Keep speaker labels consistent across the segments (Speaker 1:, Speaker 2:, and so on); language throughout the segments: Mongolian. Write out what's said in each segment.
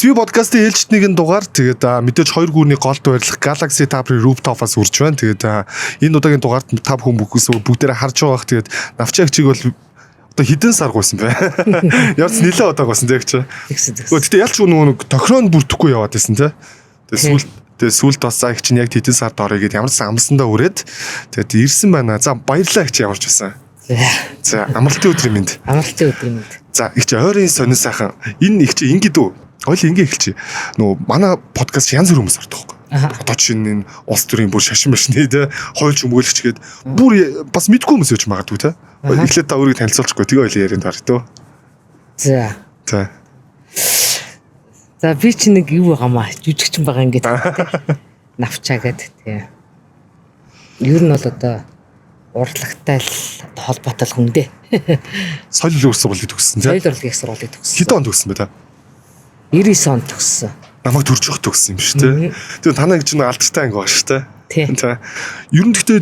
Speaker 1: Сви подкастын ээлжид нэгэн дугаар тэгээд мэдээж 2 гүрний голд барилах Galaxy Tab Rooftop-аас үрж байна. Тэгээд энэ удаагийн дугаард та бүхэн бүгдээрээ харж байгаа бах. Тэгээд навчаагчиг бол одоо хідэн сар гойсон бай. Ярц нилээ удааг байсан тэг чи. Гэхдээ ялч нөгөө тохироонд бүрдэхгүй яваад байсан те. Тэгээд сүүлд бас заа их чинь яг хідэн сард орё гэд ямарсан амсандаа үрээд тэгээд ирсэн байна. За баярлалаа их чи ямарч байсан. За амралтын өдрийн мэнд.
Speaker 2: Амралтын өдрийн мэнд.
Speaker 1: За их чи ойрын сонин сайхан энэ их чи ингэдэг үү? Ойлоо ингэ эхэлчихье. Нөгөө манай подкаст янз бүр хүмүүс ордог байхгүй. Одоо чинь энэ улс төрийн бүр шашин машины те хойлч өмгөөлөгчгээд бүр бас мэдгүй хүмүүс өч магадгүй те. Эхлээд та өөрийг танилцуулчихгүй тэгээ ойлоо ярианд орё.
Speaker 2: За.
Speaker 1: За.
Speaker 2: За би чи нэг юу байгаамаа жүжигчин байгаа ингээд навчаагээд тий. Ер нь бол одоо урлагтай л холбоотой хүн дээ.
Speaker 1: Соёл урлагийн сургуулийг төгссөн тий.
Speaker 2: Соёл урлагийн сургуулийг төгссөн.
Speaker 1: Хэдэн онд төгссөн бэ та?
Speaker 2: 99 онд төгссөн.
Speaker 1: Намайг төрж өгөх төгссөн юм шүү тий. Тэгээ танаа гэж нэг алдартай анги байгаа шүү тий. За. Ер нь гэхдээ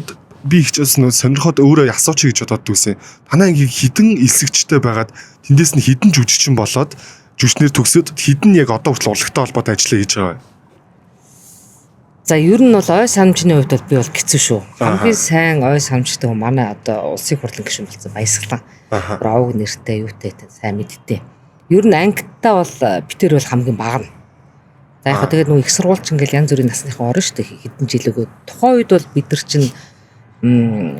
Speaker 1: би ихчээс нөө сонирхоод өөрөө асуучих гэж бодоод төгсөн. Танаа анги хідэн элсэгчтэй байгаад тэндээс нь хідэн жүжигчин болоод жүжигчнэр төгсөөд хідэн яг одоо хүртэл урлагтай холбоотой ажиллаа хийж байгаа.
Speaker 2: За ер нь бол ой санамжны хувьд бол би бол хэцүү шүү. Хамгийн сайн ой санамжтай хүн манай одоо улсын хурлын гишүүн болсон Баясгалан. Ровг нэртэй юутай сайн мэдтэй. Ер нь ангитаа бол битэр бол хамгийн бага нь. За яг тэгээд нөгөө их сургуульч ингээл янз бүрийн насныхан орно шүү дээ хэдэн жилөөгөө. Тухайн үед бол бид нар чинь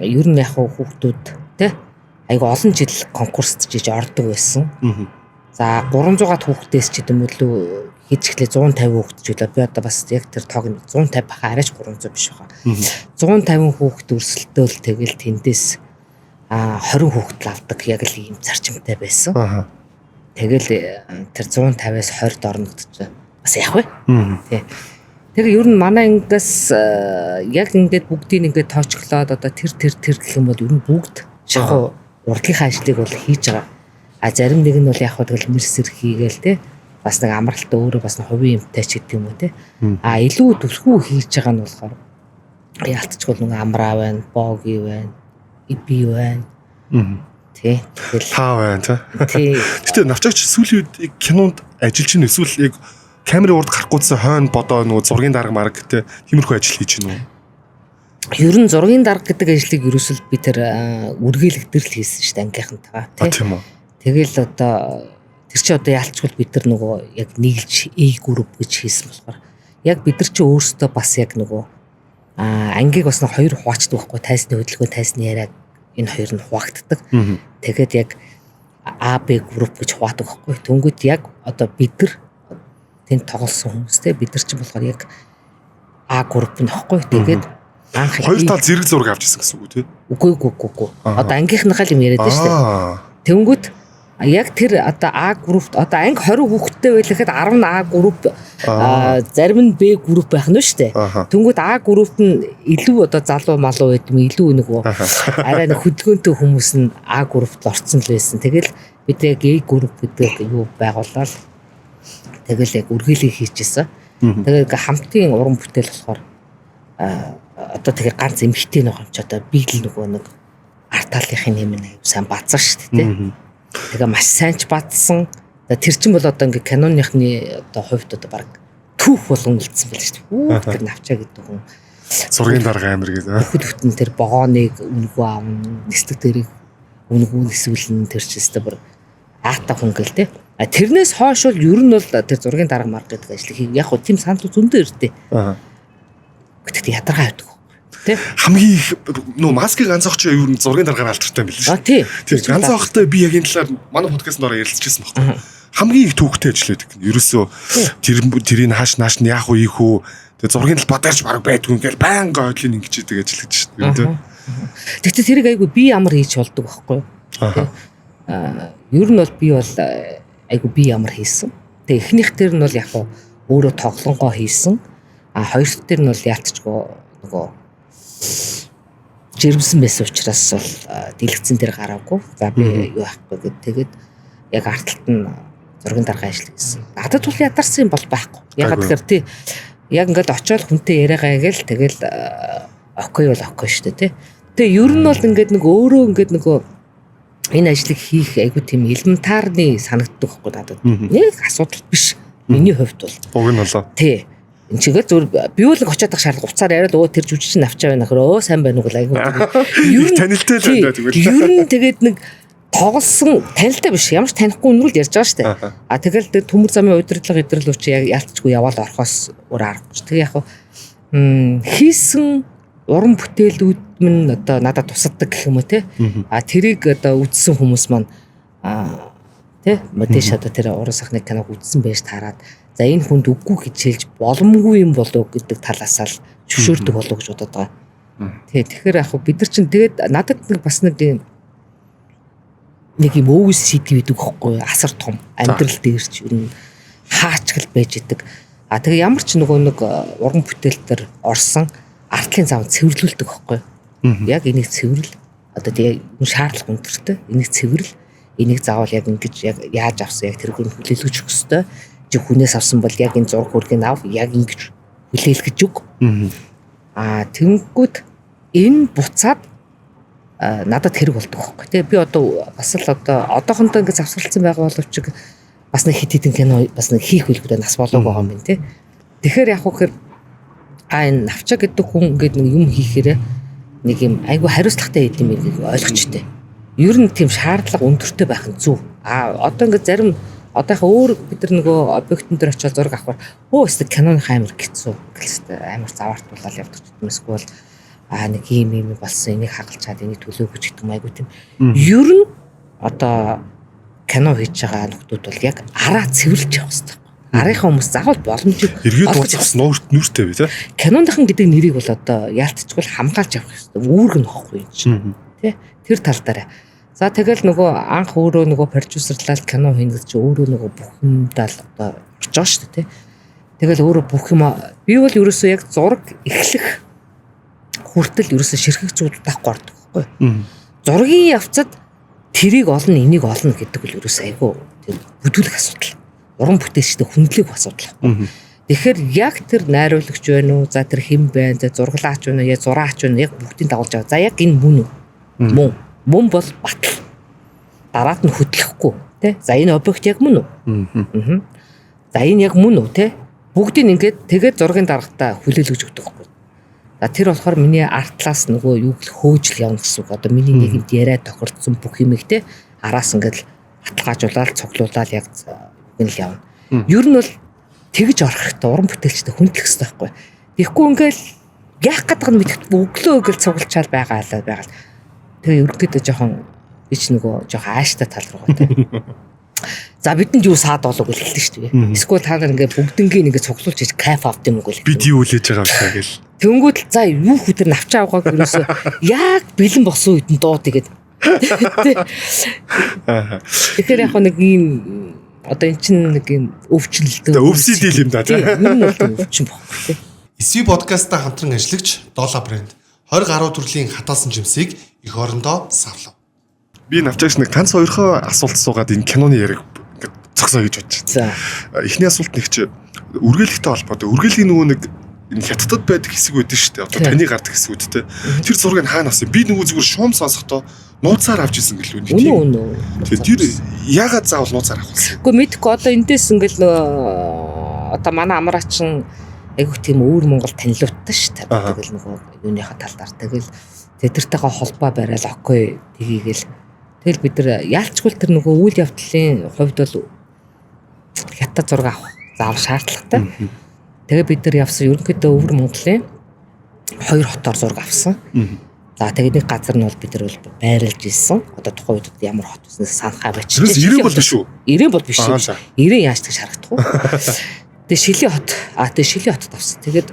Speaker 2: ер нь яг хүүхдүүд тий айгу олон жил конкурст жиж ордог байсан. За 300-аад хүүхдээс ч гэдэм үлээ хийчихлээ 150 хүүхэд ч үлээ би одоо бас яг тэр тоог нь 150 баха арайч 300 биш байгаа. 150 хүүхэд өрсөлдөөл тэгэл тэндээс 20 хүүхэд авдаг яг л ийм зарчимтай байсан. Тэгэл тэр 150-аас 20-д орногдож бас яг вэ. Тий. Тэгээ ер нь манай ингээс яг ингээд бүгдийг ингээд тоочглоод одоо тэр гэх юм бол ер нь бүгд шахуу урлагийн ажлыг бол хийж байгаа. А зарим нэг нь бол яг тэгэл мэрсэр хийгээл те бас нэг амралтаа өөрөө бас нэг хувийн юмтай ч гэдэг юм уу те. А илүү төсвөө хийж байгаа нь болохоор яалтчгүй нэг амраа байна, боги байна, иби байна. Тий. Тэгэл
Speaker 1: таа байна
Speaker 2: тий.
Speaker 1: Гэтэ навчаач сүүлийн үед кинонд ажиллаж ийн эсвэл яг камерын урд гарахгүйсэн хойно бодоо нөгөө зургийн дарга марг те тиймэрхүү ажил хийж гинэ үү?
Speaker 2: Ер нь зургийн дарга гэдэг ажлыг ерөөсөл би тэр үргэлэгдэрл хийсэн шүү дээ ангийнхантайгаа тий.
Speaker 1: Тийм үү.
Speaker 2: Тэгэл одоо тэр чи одоо яалчгүй бид нар нөгөө яг нийлж A group гэж хийсэн болохоор яг бид нар чи өөрсдөө бас яг нөгөө ангийг бас нэг хоёр хуваачдаг байхгүй тайсны хөдөлгөөн тайсны яриаг энэ хоёр нь хуваагддаг. Тэгээд яг A B group гэж хуваадаг байхгүй. Тэнгүүд яг одоо бид нар тэнд тоглосон хүмүүстэй бид нар чи болохоор яг A group нь байхгүй. Тэгээд анх
Speaker 1: хоёр тал зэрэг зураг авч ирсэн гэсэн үг тий.
Speaker 2: Үгүй. Одоо ангийнхныхаа юм яриад байна шүү дээ. Тэнгүүд яг тэр одоо А группт одоо анги 20 хүүхэдтэй байлахад 10 нь А групп зарим нь Б групп байх нь шүү дээ. Тэнгүүд А групп нь илүү одоо залуу малуу байдсан илүү нөгөө арай нэг хөдөлгөөнтэй хүмүүс нь А группт орцсон л байсан. Тэгэл бид яг A групп гэдэг юу байгуулаад тэгэл яг үргэлээ хийчихсэн. Тэгээд хамтын уран бүтээл болохоор одоо тэгээ ганц эмхтэй нэг юм ч одоо би л нөгөө нэг арталынхын нэмэн сайн бацсан шүү дээ. Тэгээ маш сайн ч бадсан. Тэр чинь бол одоо ингээ киноныхны одоо хувьд одоо баг түүх болгон үлдсэн байл шүү дээ. Тэр навчаа гэдэг хүн
Speaker 1: зургийн дарга амир гэдэг.
Speaker 2: Хөтөн тэр богооныг өнгөө авна, нэстэг дээрийг өнгөө нэсвэлэн тэр ч өстө бүр аата хүн гэл те. Тэрнээс хойш бол ер нь бол тэр зургийн дарга марг гэдэг ажлыг яг хөө тийм санал зөндөө ирдэ. Гэхдээ ядаргаа авдаг. Тэ
Speaker 1: хамгийн их нөө маскыг ганцаахч юу н зургийн дараагаар алдартай юм биш үү?
Speaker 2: Тий.
Speaker 1: Ганцаахтай би яг энэ талаар манай подкастт ороо ярилцчихсан байхгүй. Хамгийн их төвхтэй ажилладаг. Ерөөсөө тэрийг нааш нь яах вэ ийх үү? Тэгээ зургийн тал бадарч баг байдгүй ингээл байнга ойдлын ингэж идэг ажиллаж шүү дээ.
Speaker 2: Тэгтээ тэрийг айгүй би ямар хийж болдог байхгүй юу? Ер нь бол би бол айгүй би ямар хийсэн. Тэгээ эхнийх дээр нь бол яг өөрөө тоглонгоо хийсэн. Хоёр дахь дээр нь бол яалтчгүй нөгөө жирэмсэн байсан учраас бол дэлгэцэн дээр гараагүй. За би юу ахгүй гэд тэгээд яг артталт нь зургийн дарга ажил хийсэн. Надад бол ядарсан юм бол байхгүй. Ягаад гэхээр тий яг ингээд очиод хүнтэй яриагаа гээл тэгэл окей бол окей шүү дээ тий. Тэгээ ер нь бол ингээд нэг өөрөө ингээд нөгөө энэ ажлыг хийх айгүй тийм элементарны санагддаг байхгүй надад. Нэг асуудал биш. Миний хувьд бол.
Speaker 1: Уг нь болоо.
Speaker 2: Тий. Энэ чигээр зүгээр би бол очиадах шаардлага уцаар яриад өө тэр жүжигчин авчаа байна гэхээр сайн байна уу гэл айгүй.
Speaker 1: Юу танилтай л байна тэгвэл.
Speaker 2: Ер нь тэгээд нэг тоглосон танилтай биш. Ямар ч танихгүй нүрэл ярьж байгаа шүү дээ. А тэгэл тэр төмөр замын удирдлага идэрлүүч яг ялцчгүй яваал орхоос өөр аргагүй. Тэгээ яг хийсэн уран бүтээлүүд минь одоо надад тусаддаг гэх юм уу те. А тэрийг одоо үзсэн хүмүүс маань те мэдээж одоо тэр уран сахны киног үзсэн байж таарад за энэ хүнд үгүй гэж хэлж боломгүй юм болов гэдэг талаас л зөвшөөрдөг болов гэж бодоод байгаа. Тэгэхээр яг бид нар чинь тэгээд надад нэг бас нэг юм өвс сэдв идэг хөхгүй асар том амьдрал дээрч ер нь хаачгал байж идэг. А тэгээ ямар ч нөгөө нэг уран бүтээл төр орсон артлын зам цэвэрлүүлдэг хөхгүй. Яг энийг цэвэрл одоо тэгээ шаардлага өндөртэй энийг цэвэрл энийг заавал яг ингэж яг яаж авсан яг тэрхүү хүлээлгэж өгөх ёстой. Жиг хүнээс авсан бол яг энэ зураг хүргийг ав яг ингэж хүлээлгэж өг. А тэнгүүд энэ буцаад надад хэрэг болдог хөхгүй. Тэгээ би одоо бас л одоохондоо ингэ завсралцсан байгаа боловч бас нэг хит хитэн кино бас нэг хийх үлгэрээ нас болоог байгаа юм байна тий. Тэгэхээр яг үхээр энэ навчаа гэдэг хүн ингээд нэг юм хийхээр нэг юм айгүй хариуцлагатай юм гэдгийг ойлгочтой. Ер нь тийм шаардлага өндөртэй байх нь зөв. Одоо ингээд зарим одоохоо өөр бид нар нөгөө объектын дээр очиод зураг авахаар өстө киноны амар хэцүү гэлстэй амар заваартуулаад явдаг юм эсвэл нэг юм болсон энийг хагалж чад энийг төлөөгөж гэдэг юм айгүй тийм. Ер нь одоо кино хийж байгаа нөхдүүд бол яг араа цэвэрлж явах хэрэгтэй. Арийнхаа хүмүүс заавал боломжийг
Speaker 1: эргээд дуусах нүүртэй бай тээ.
Speaker 2: Киноныхан гэдэг нэрийг бол одоо яалтчгүй хамгаалж явах хэрэгтэй. Үүрэг нь واخгүй юм чинь. Тэ? Тэр тал дээр. За тэгэл нөгөө анх өөрөө нөгөө продюсерлал кино хийнэ гэж өөрөө нөгөө бүх юмдаа одоо орж байгаа шүү дээ, тэ. Тэгэл өөрөө бүх юм би бол ерөөсөө яг зураг эхлэх хүртэл ерөөсөө ширхэгцүүд тахгүй ордог байхгүй. Зургийн явцад тэрийг олно, энийг олно гэдэг бол ерөөсөө айгүй тийм бүдүүлэх асуудал. Уран бүтээлчтэй хүндлэх асуудал. Тэгэхээр яг тэр найруулагч байна уу, за тэр хэн байна, за зурглаач байна уу, я зураач байна, яг бүгдийг дагуулж байгаа. За яг энэ мөн үү? Мөн бол батал. Дараад нь хөдлөхгүй, тэ? За энэ объект яг мөн үү? За энэ яг мөн үү, тэ? Бүгдийг ингээд тэгээд зургийн дарагтаа хүлээлгэж өгдөг байхгүй. За тэр болохоор миний артлаас нөгөө юу гэл хөөжл явна гэсэн үг. Одоо миний нэгэнд яриа тохирдсон бүх юмыг тэ араас ингээд баталгаажуулаад цуглуулаад яг гэнэл явна. Ер нь бол тэгж орох хэрэгтэй уран бүтээлчтэй хүндлэх хэрэгтэй байхгүй. Тэгэхгүй ингээл яах гэдэг нь мэдхгүй өглөө өгөл цуглчаал байгаа. Тэгээ ерөнхийдөө жоохон бич нөгөө жоохон ааштай тал руу гоо. За бидэнд юу саад болов гэж хэлдэг шүү дээ. Эсвэл та нар ингээ бүгднгийн ингээ цуглуулж хийж кайф авт юм уу гэл.
Speaker 1: Бид юу үлээж байгаа юм шиг гэл.
Speaker 2: Тэнгүүд л за юу хүтэр навчаа авгааг юусоо яг бэлэн босон үед нь дуу тэгээд. Тэгэхээр яг нэг ийм одоо эн чинь нэг юм өвчлөлтөө
Speaker 1: өвсөй дийл юм да тийм.
Speaker 2: Энэ бол өвчин бохгүй.
Speaker 3: SV подкастта хамтран ажиллагч Дола брэнд 20 гаруй төрлийн хатаасан жимсийг эх орондоо савлав.
Speaker 1: Би навчаагч нэг танц хоёрхоо асуулт суугаад энэ киноны яриг ингээд зогсоо гэж бодчих.
Speaker 2: За.
Speaker 1: Эхний асуулт нэг чи үргэлжлэлтэй холбоотой. Үргэлжлийн нөгөө нэг энэ хятадд байдаг хэсэг үүдэн шүү дээ. Одоо таны гардаг хэсгүүд те. Тэр зургийг хаана авсан? Би нөгөө зүгээр шуум сонсохдоо нууцаар авч исэн гэлгүй нэг тийм. Тэгээ тэр яагаад заавал нууцаар авах вэ?
Speaker 2: Гэхдээ мэдхгүй одоо эндээс ингээл одоо манай амраачин айгуу тийм өөр Монгол танилууттай шүү дээ. Тэгэл нөгөө юуныхаа талаар тэгэл тэдэртэйгээ холбоо барайл окей тгийгэл тэгэл бид нар яалчгүй тэр нөгөө үйл явдлын хувьд бол хятад зураг авах заавал шаардлагатай. Тэгээ бид нар явсан ерөнхийдөө өвөр Монголын 2 хотоор зураг авсан. За тэгээд нэг газар нь бол бид нар бол байрлаж ирсэн. Одоо тухайн үед ямар хот вэ санахаа байж.
Speaker 1: Тэрс 90 бол биш үү?
Speaker 2: 90 бол биш. 90 яаж тэгж харагдах вэ? Тэгээ Шилийн хот. Тэгээ Шилийн хотод авсан. Тэгээд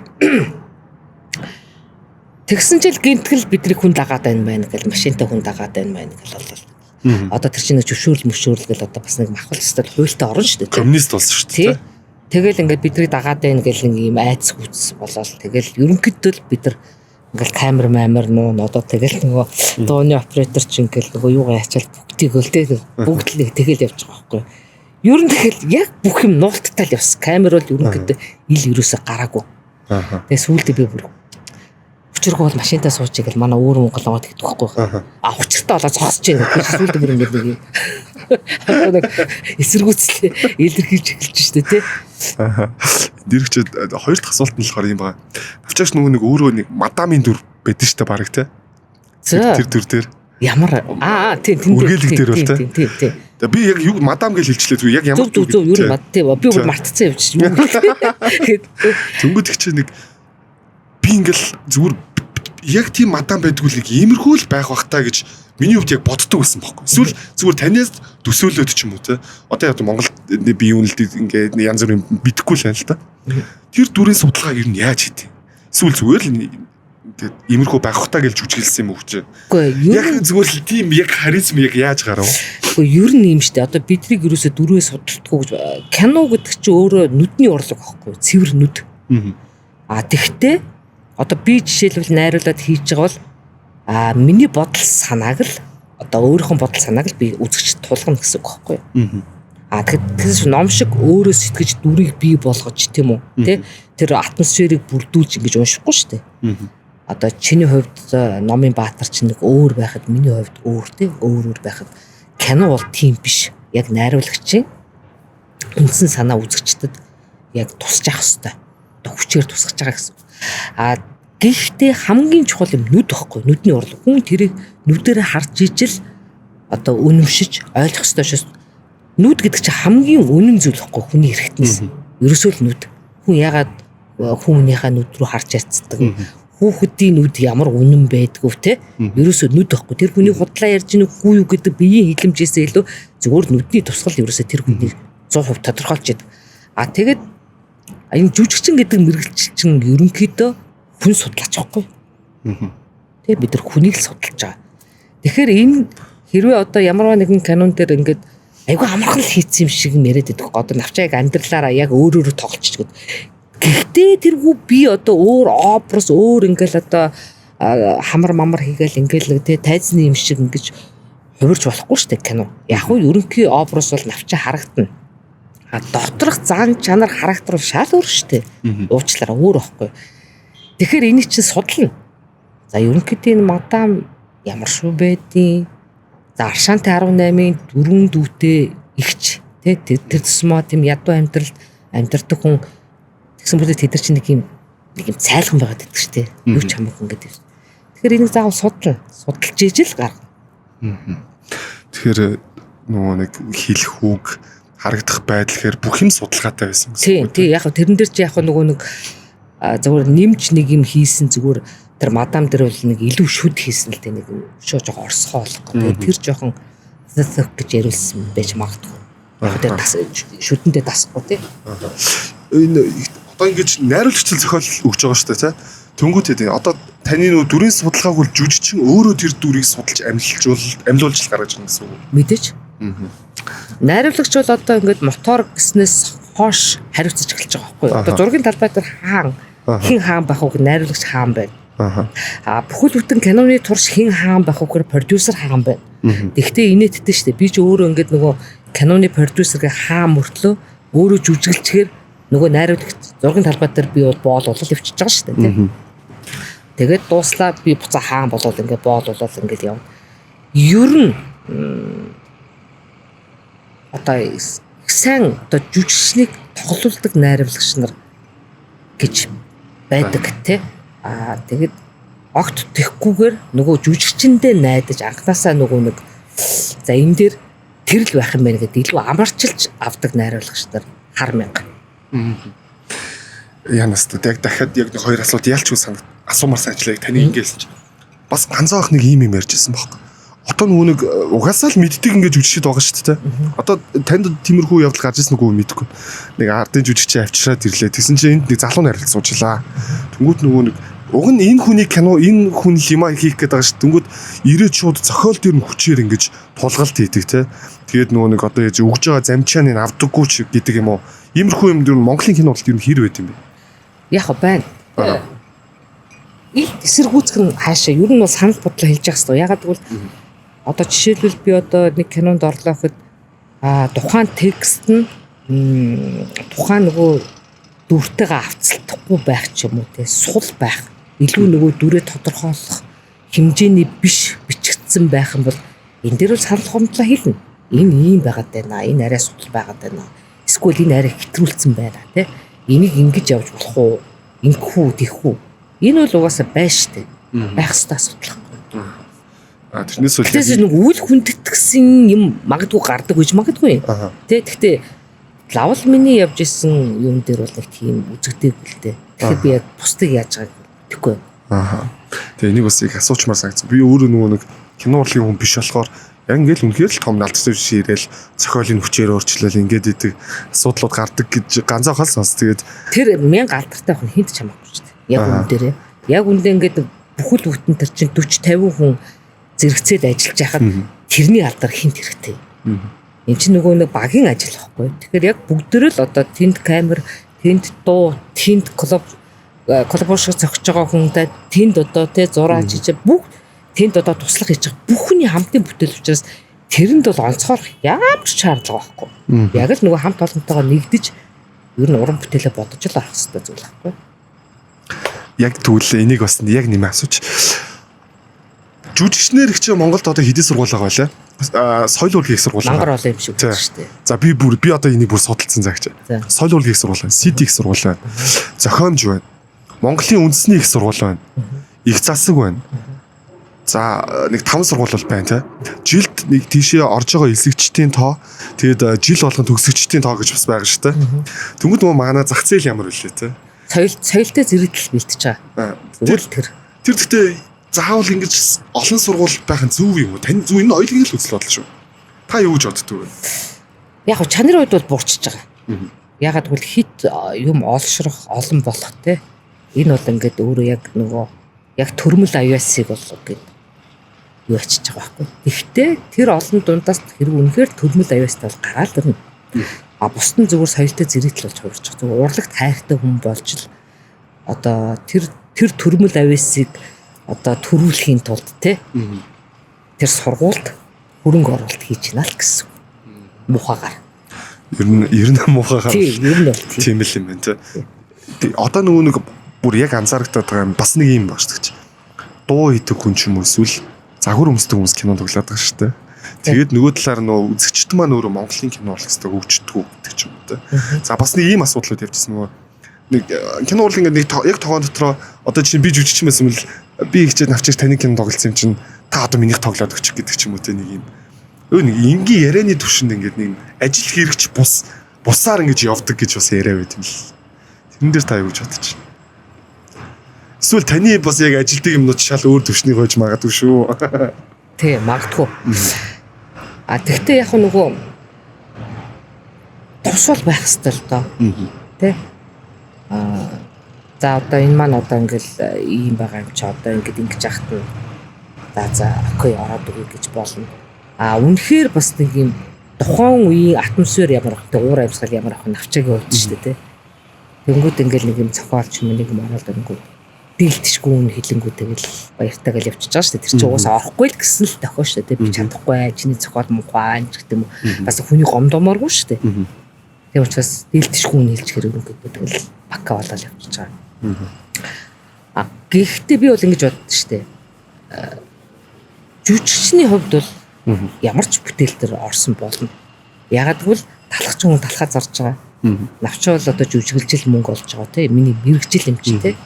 Speaker 2: тэгсэн чил гинтгэл бидний хүн дагаад байна гэл машинтай хүн дагаад байна гэл болол. Одоо тэр чинь зөвшөөрөл гэл одоо бас нэг махвал стил хуйлтай орно шүү дээ.
Speaker 1: Коммунист болсон шүү дээ.
Speaker 2: Тэгэл ингээд бидний дагаад байна гэл нэг юм айц хүч болол. Тэгэл ерөнхийдөө бид нар ингээл камер маамер нуу одоо тэгэл нөгөө дууны оператор ч ингээл нөгөө юугаа ячаал бүгдийг өлтэй бүгд л нэг тэгэл явж байгаа байхгүй. Ер нь тэгэл яг бүх юм нуулттай л явсан. Камер бол ерөнхийдөө ил ерөөсө гараагүй. Тэгээ сүүлдээ би бүр Учиргүй бол машинтаа сууж игэл манай өөр Монгол аваад гэдэг байхгүй. Учиртай болоо зогсож байгаа. Би сүүлд бүр ингэ нэг нэг эсэргүүцэл илэрхийлж эхэлж штэ тий.
Speaker 1: Дэрэгчэд хоёр дахь асуулт нь болохоор юм байна. Навчаач нөгөө нэг өөрөө нэг мадамын дүр байдаг штэ бараг тий. Тэр дүр дээр
Speaker 2: ямар тийм
Speaker 1: үргэлэг дээр бол тий.
Speaker 2: Тийм.
Speaker 1: Тэгээ би яг юу мадам гэж хэлчихлээ зү яг ямар
Speaker 2: зүг юу мад тий. Би бүр мартцсан явж.
Speaker 1: Зөнгөд их чи нэг би ингээл зүгээр яг тийм мадам байдгүй л иймэрхүү л байх бах та гэж миний хувьд яг боддог байсан байхгүй. Эсвэл зүгээр танаас төсөөлөд ч юм уу те. Одоо яг Монголд би юу нэлээд ингээд янз бүрийн бидэхгүй л байна л та. Тэр дүрийн судалгааг ер нь яаж хийдэг? Эсвэл зүгээр л тэгээд иймэрхүү байх бах та гэж жүжиглсэн юм уу гэж.
Speaker 2: Үгүй
Speaker 1: яг зүгээр л тийм яг харизм яг яаж гарав?
Speaker 2: Үгүй ер нь юм штэ. Одоо бидний ерөөсө дүрээ судалдаггүй гэж кино гэдэг чинь өөрөө нүдний урлаг байхгүй. Цэвэр нүд. Тэгтээ одоо би жишээлбэл найруулад хийж байгаа бол миний бодол санааг л одоо өөрийнхөө бодол санааг л би үзэгчд тулгана гэсэн үг байхгүй юу. Тэгэхээр ном шиг өөрөө сэтгэж дүрийг бий болгож тийм үү тий тэр атмосферыг бүрдүүлж ингэж уншихгүй шүү дээ. Одоо чиний хувьд номын баатар чинь нэг өөр байхад миний хувьд өөр тий өөр байхад кино бол тийм биш. Яг найруулагчийн үндсэн санаа үзэгчдэд яг тусч явах хэрэгтэй. Одоо хүчээр тусгаж байгаа гэсэн. Гэхдээ хамгийн чухал юм нүд واخгүй нүдний урлаг. Хүн тэрийг нүдээрээ харж ижил одоо үнэмшиж ойлгох ёстой шээс. Нүд гэдэг чинь хамгийн үнэн зүйл واخгүй хүний хэрэгтнээс. Ерөөсөө л нүд. Хүн ягаад хүмүүнийхээ нүд рүү харж яцдаг. Хүүхдийн нүд ямар үнэн байдгүй те. Ерөөсөө нүд واخгүй. Тэр хүний худлаа ярьж нэг хүү юу гэдэг биеийн хилэмжээсээ илүү зөвхөн нүдний тусгал ерөөсөө тэр хүнийг 100% тодорхойлж яадаг. Тэгээд энэ жүжигчин гэдэг мэрэгчлэн ерөнхийдөө хүн судлаач байхгүй. Тэгээ бид нар хүнийг л судалж байгаа. Тэгэхээр энэ хэрвээ одоо ямар нэгэн канон дээр ингээд айгүй амархан л хийцсэн юм шиг яриад байдаг. Одоо навчааг амьдралаараа яг өөрөөрөө тоглож гээд. Гэхдээ тэргүй би одоо өөр образ өөр ингээл одоо хамар мамар хийгээл ингээл тэ тайзны юм шиг ингэж хувирч болохгүй шүү дээ кино. Яг нь ерөнхий образ бол навчаа харагдана. Доторх зан чанар характер бол шал өөр шүү дээ. Уучлаарай өөр байхгүй. Тэгэхээр энийг чинь судлана. За ерөнхийдөө энэ мадам ямар шүү байдیں۔ За Аршаантай 18-ын дөрвөн дүүтэй ихч тий тэр тусмаа тийм ядуу амьдралд амьдардаг хүн тэгсэн бүрээ тэд нар чинь нэг юм цайлхан байгаад байдаг шүү дээ. Юу ч хамаагүй ингээд. Тэгэхээр энийг заавал судалж ижил гаргана.
Speaker 1: Тэгэхээр нөгөө нэг хэлэх үг харагдах байдал гэхээр бүх юм судалгаатай байсан
Speaker 2: гэсэн үг. Тий яг тэрэн дээр чи яг нөгөө нэг зүгээр нэмж нэг юм хийсэн зүгээр тэр мадам дээр бол нэг илүү шүд хийсэн л дээ нэг шоо жоохон орсгоо болох. Тэр жоохон зэсэг гэж яриулсан байж магадгүй. Яг тэр шүдэндээ дасахгүй тий.
Speaker 1: Энэ одоо ингэж найруулагчл зохиол өгч байгаа шүү дээ тий. Тэнгүүтээ одоо таны нөө дүрийн судалгааг бол жүжигчин өөрөө тэр дүрийг судалж амьлуулж гаргаж байгаа гэсэн үг.
Speaker 2: Мэдээж. Найруулагч бол одоо ингээд мотор гэснээс хоош хариуцаж эхэлж байгаа байхгүй юу? Одоо зургийн талбай дээр хин хаан байх уу найруулагч хаан байна. Бүхэл бүтэн киноны турш хин хаан байх уу гэхээр продюсер хаан байна. Тэгвэл инээдтэй шүү дээ. Би ч өөрөө ингээд нөгөө киноны продюсергээ хаан мөртлөө өөрөө жүжиглчихээр нөгөө найруулагч зургийн талбай дээр би бол боол болол өвчж байгаа шүү дээ тийм. Тэгээд дууслаа би буцаа хаан болол ингээд боол болол ингээд явна. Ер нь одоо сайн одоо жүжигчнийг тоглоулдаг найруулагч нар гэж байдаг тий. Тэгээд огт тэхгүйгээр нөгөө жүжигчэндээ найдаж анханасаа нөгөө нэг за энэ дээр тэр л байх юм байна гэдэг илүү амарчилж авдаг найруулагч нар хар мянга.
Speaker 1: Янаас яг дахиад яг нэг хоёр асуулт ялч үгүй асуумар сайжлаа таны ингээсэн чинь бас ганцаа ах нэг юм ярьжсэн байхгүй. Одоо нөгөө нэг угаасаа л мэддэг ингэж жүжигчд байгаа шүү дээ. Одоо танд тиймэрхүү явдал гарч ирсэн үгүй мэдэхгүй. Нэг ардын жүжигчээ авчираад ирлээ. Тэгсэн чинь энд нэг залуу найралт суучлаа. Тэнгүүд нөгөө нэг уг нь энэ хүний кино энэ хүн лима хийх гээд байгаа шүү. Тэнгүүд ирээд шууд зохиол дээр нь хүчээр ингэж тулгалт хийдэг те. Тэгээд нөгөө нэг одоо яаж өгж байгаа замчааныг авдаггүй ч гэдэг юм уу. Иймэрхүү юм дээр Монголын кино бол тэр хэр байд юм бэ?
Speaker 2: Яг байна. Их эсэргүүцэх нь хаашаа ер нь бол санал бодлоо хэлж явах хэрэгтэй. Ягаад гэвэл одоо жишээлбэл би одоо нэг кинонд орлоо гэхэд тухайн текст нь тухайн нөгөө дүртэйгээ авцалдахгүй байх ч юм уу те сул байх илүү нөгөө дүрээ тодорхойлох хэмжээний биш бичигдсэн байх юм бол энэ дээр бол санал гомдлоо хэлнэ. Энэ ийм байгаад байна. Энэ арай судал байгаад байна. Эсвэл энэ арай хэтрүүлсэн байна тий. Энийг ингэж явж болох уу? Ингэхүү тэхүү. Энэ бол угаасаа байна штэ. Байх ёстой асуудал.
Speaker 1: Тэрнээс үл
Speaker 2: Тэс нэг үйл хүндэтгсэн юм магадгүй гардаг гэж магадгүй юм. Тэ гэхдээ лавл миний явж исэн юм дээр бол нэг тийм үзэгдээгүй л дээ. Тэгэхээр би яг бусдыг яаж байгааг мэдэхгүй байна.
Speaker 1: Тэгээ энийг бас их асуучмаар санагдсан. Би өөрөө нөгөө нэг кино урлын хүн биш болохоор яг ингээл үнэхээр л том налттай ширээл зохиолын хүчээр өөрчлөл ингээд идэг асуудлууд гардаг гэж ганцаахал сонс. Тэгээд
Speaker 2: тэр 1000 алдартай хүн хинт ч хамаагүй шүү дээ. Яг үн дээрээ. Яг үндэ ингээд бүхэл бүтэн тэр чинь 40 50 хүн зэрэгцээд ажиллаж байхад тэрний алдар хинт хэрэгтэй. Энд чинь нөгөө нэг багийн ажил واخгүй. Тэгэхээр яг бүгдөө л одоо тэнд камер, тэнд дуу, тэнд коллаборашн зохиж байгаа хүнтэй тэнд одоо тэ зураг хийж бүх тэнд одоо туслах хийж байгаа бүхний хамтын бүтээл учраас тэрэнд бол онцгойлох ямар ч шаардлага байхгүй. Яг л нөгөө хамт олонтойгоо нэгдэж ер нь уран бүтээлээ бодож л авах хэрэгтэй зүйл байхгүй.
Speaker 1: яг тэгвэл энийг бас яг нэмээ асууч. Жүжигчнэр их чи Монголд одоо хэдийн сургууль байгаа байлаа? Соёл урлагийн их сургууль.
Speaker 2: Мангар олон юм шиг байна шүү дээ.
Speaker 1: За би одоо энийг бүр судалсан загч. Соёл урлагийн их сургууль байна, СИД их сургууль байна. Зохиомж байна. Монголын үндэсний их сургууль байна. Их засаг байна. За нэг 5 сургууль бол байна те. Жилд нэг тийшээ орж байгаа эсэгчдийн тоо, тэгээд жил болгон төгсөгчдийн тоо гэж бас байгаа шүү дээ. Тэнгүүд нөгөө манай зах зээл ямар вэ те?
Speaker 2: Соёлтой зэрэгдэл бэлтэж байгаа. Зүгээр л тэр.
Speaker 1: Тэр гэхдээ заавал ингэж олон сургууль байх нь зөв юм уу? Тань зөв энэ ойлгийг л үзэл бодлоо шүү. Та юу гэж боддөг вэ?
Speaker 2: Яг нь чанарын үед бол буурчиж байгаа. Ягаад гэвэл хит юм олшрох олон болох те. Энэ бол ингээд өөрөө яг нөгөө яг төрмөл аюусыг бол ингээд юу ачиж байгаа байхгүй. Гэхдээ тэр олон дундаас хэрэг үнэхээр төрмөл аюустай бол гараал ирнэ. А бусд нь зүгээр соёлтой зэрэгтэл болж хувирч байгаа. Зүгээр урлагт хайртай хүн болж л одоо тэр төрмөл аюусыг одоо төрүүлэхийн тулд те тэр сургуульд хөрөнгө оруулалт хийж байна л гэсэн. Мухагаар.
Speaker 1: Ер нь мухагаар.
Speaker 2: Тийм, ер нь бол
Speaker 1: тийм л юм байна те. Одоо нөгөө нэг бүр яг анзаарагдаад байгаа юм бас нэг юм баг шүү дээ. Дуу хийдэг хүн ч юм уу эсвэл загвар өмсдөг хүмүүс кино тоглоод байгаа шүү дээ. Тэгээд нөгөө талаар нөө үзэгчд маань өөрөө Монголын кино урлах хэвээр хөгждөг гэдэг ч юм уу те. За бас нэг ийм асуудлууд явчихсан нөгөө нэг кино урлал ингээд нэг яг тоогоо дотроо одоо чинь би жүжигч юм байсан бол би ихчээд навчиж таны кино тоглолцсон юм чинь та одоо минийх тоглоод өгчих гэдэг ч юм уу те нэг юм. Нэг энгийн ярианы төвшөнд ингээд нэг ажил хэрэгч бусаар ингэж явдаг гэж бас яриа байт юм л. Тэрэн дээр та юу гэж бодож байна? Эсвэл таны бас яг ажилтдаг юмнууд шал өөр төвшнийг хойж магадгүй шүү.
Speaker 2: Тийм, магадгүй. А тэгтээ яг нөгөө тусвал байх хэрэгтэй л доо. Тэ? За одоо энэ маань одоо ингээл ийм байгаа юм чи одоо ингээд ингэж яхад нь за окей ороод өгье гэж болно. А үнэхээр бас нэг юм тухайн үеийн атмосфер ямар ах, уур амьсгал ямар ах навчаагийн хувьд шүү дээ, тэ. Тэнгүүд ингээл нэг юм зохиолч юм нэг юм ороод ирэнгүү дийлдэшгүй үн хэлэнгүү тэгэл баяртайгаа л явчихж байгаа шүү дээ. Тэр чинь угаасаа орохгүй л гэсэн л тохио шүү дээ. Би чадахгүй, чиний зохиол муухай гэх юм уу. Бас хүний гомдомооргүй шүү дээ. Тийм учраас дийлдэшгүй үн хэлж хэрэг ингээд тэгэл бака болоод явчихж байгаа. А гэхдээ би бол ингэж боддоо шүү дээ. Жүжигчний хувьд бол ямар ч бүтээл төр орсон болно. Ягаад гэвэл талхч хүн талхаа зарж байгаа. Навчаал одоо жүжиглжил мөнгө олж байгаа тийм миний мэрэгжил юм чи тийм.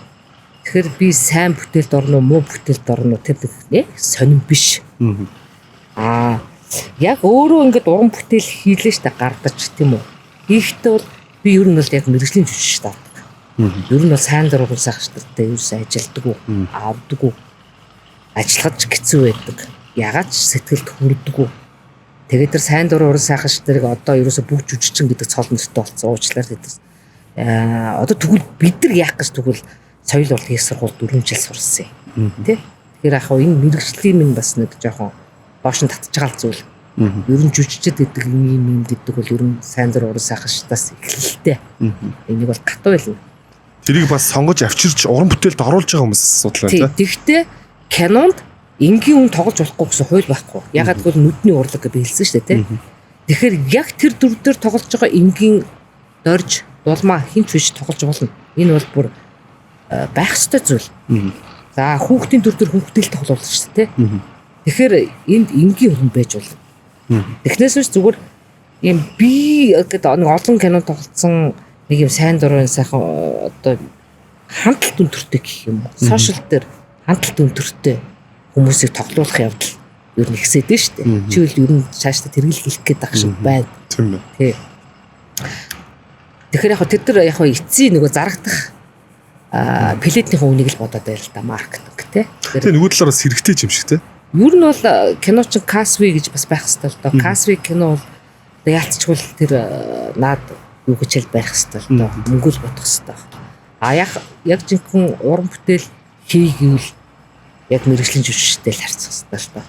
Speaker 2: Тэгэхээр би сайн бүтээлд орно уу, муу бүтээлд орно уу тэр нэг сонирн биш. Яг өөрөө ингээд уран бүтээл хийлээ штэ гардаж тийм үү. Ийхтэй бол би ер нь бол яг мэрэгжлийн жүжигч таадаг. Ер нь бол сайн дургуул сахчтай ерөөсөө ажилдаг уу, авдаг уу. Ажиллахад хэцүү байдаг. Ягаад ч сэтгэлд хүрдэг үү. Тэгээд тэр сайн дургуул сахч тэрийг одоо ерөөсөө бүх жүжигчин гэдэг цол нэртэй болсон. Уучлаарай тэдээс. Одоо тэгвэл бид нар яах гэж тэгвэл соёл урлагийн сургууль 4 жил сурсан юм. Тэ? Тэгэхээр яг энэ мэрэгжлийн минь бас нэг жоохон доош нь татж байгаа зүйл. Ер нь жүжигчд гэдэг юм гэдэг бол ер нь сайн дургуул сахчтаас эхэлэлтэй. Энийг бол гатуу байлна.
Speaker 1: Тэрийг бас сонгож авчирч уран бүтээлд оруулж байгаа хүмүүс асуудал байна.
Speaker 2: Тэгвэл кинонд энгийн үн тоглож болохгүй гэсэн хууль байхгүй. Ягаад гэвэл нүдний урлаг гэж хэлсэн шүү дээ, тэ. Тэгэхээр яг тэр дүр дээр тоглож байгаа энгийн дорж дулмаа хинч биш тоглож болно. Энэ бол бүр байх ёстой зүйл. За хүүхдийн төр төр хүүхдэлтэй холуулж шүү дээ. Тэгэхээр энд энгийн хүн байж болно. Технээс биш зүгээр ийм би гэдэг нэг олон кино тоглосон нэг юм сайн дурын сайхан одоо хандлт өндөртэй гэх юм уу. Сошиал дээр хандлт өндөртэй хүмүүсийг тоглуулах явдал ер нь ихсээд нь шүү дээ. Чивэл ер нь цаашдаа тэргэл хэлэх гээд байх шиг байна.
Speaker 1: Тийм ээ.
Speaker 2: Тий. Тэгэхээр яг тэр яг эцсийн нөгөө зарагдах плетийн үнийг л бодоод байл та маркетинг тий.
Speaker 1: Тэгээ нөгөө талаараас хэрэгтэй юм шиг тий.
Speaker 2: Ер нь бол кино ч Касви гэж бас байх хэрэгтэй л доо. Касви кино бол яалтчгүй тэр наад юу гэж хэл байх хэрэгтэй л доо. Мөнгө л бодох хэрэгтэй. Яг жинхэнэ уран бүтээл хийгээл яг мэрэгжлийн жүжигчтэй л харьцах хэрэгтэй л доо.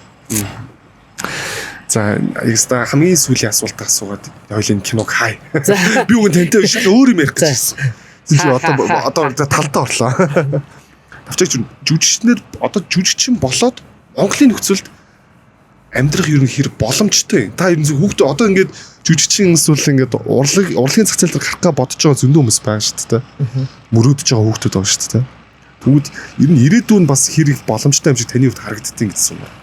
Speaker 1: За яста хамгийн сүүлийн асуулт асуугаад хоёлын киног хай. Би үгүй тантай биш өөр юм ярих гэж байна. Чи одоо талдаа орлоо. Тавчаач жүжигчнэр одоо жүжигчин болоод Монголын нөхцөлд амьдрах ер нь хэр боломжтой. Та ер нь хүүхдээ одоо ингээд жүжигчин эсвэл ингээд урлагийн зах зээл дээр гарах гэж бодож байгаа зөндөө хүмүүс байна шүү дээ. Мөрөөдөж байгаа хүүхдүүд байгаа шүү дээ. Тэгвэл ер нь ирээдүйн бас хэрэг боломжтой юм шиг таны хувьд харагддгийг гэсэн юм байна.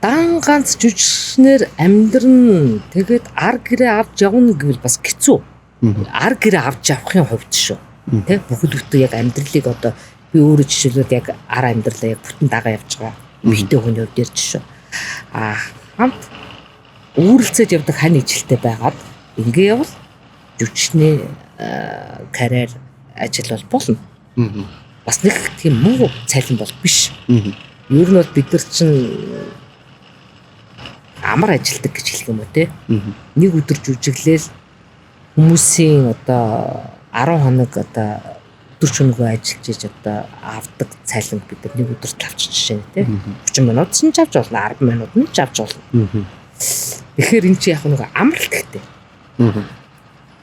Speaker 2: Дан ганц жүжигчнэр амьдран тэгээд ар гэрээ авч явна гэвэл бас хэцүү. Ар гэрээ авч явахын хувьд шүү. Тэ бүхэлдээ яг амьдралыг одоо би өөрөө жишээлбэл яг ар амьдралаа яг бүтэн дагаа явж байгаа. Бихтэй хүний хувьд ярьж шүү. Хамт өөрлөцөж явдаг хань ижилтэй байгаад ингээ явал жүжигчний карьер ажил бол болно. Бас нэг тийм муу цалин бол биш. Ер нь бол бид нар чинь амар ажилдаг гэж хэлэх юм уу те. Нэг өдөр жүжиглээл хүмүүсийн одоо 10 хоног одоо өдөр чөнөгөө ажиллаж иж одоо авдаг цалин бид нар нэг өдөрт авчих жишээ те. 30 минут ч авч болно, 10 минут нь ч авч болно. Тэгэхээр энэ чи яг нэг амралт гэдэг.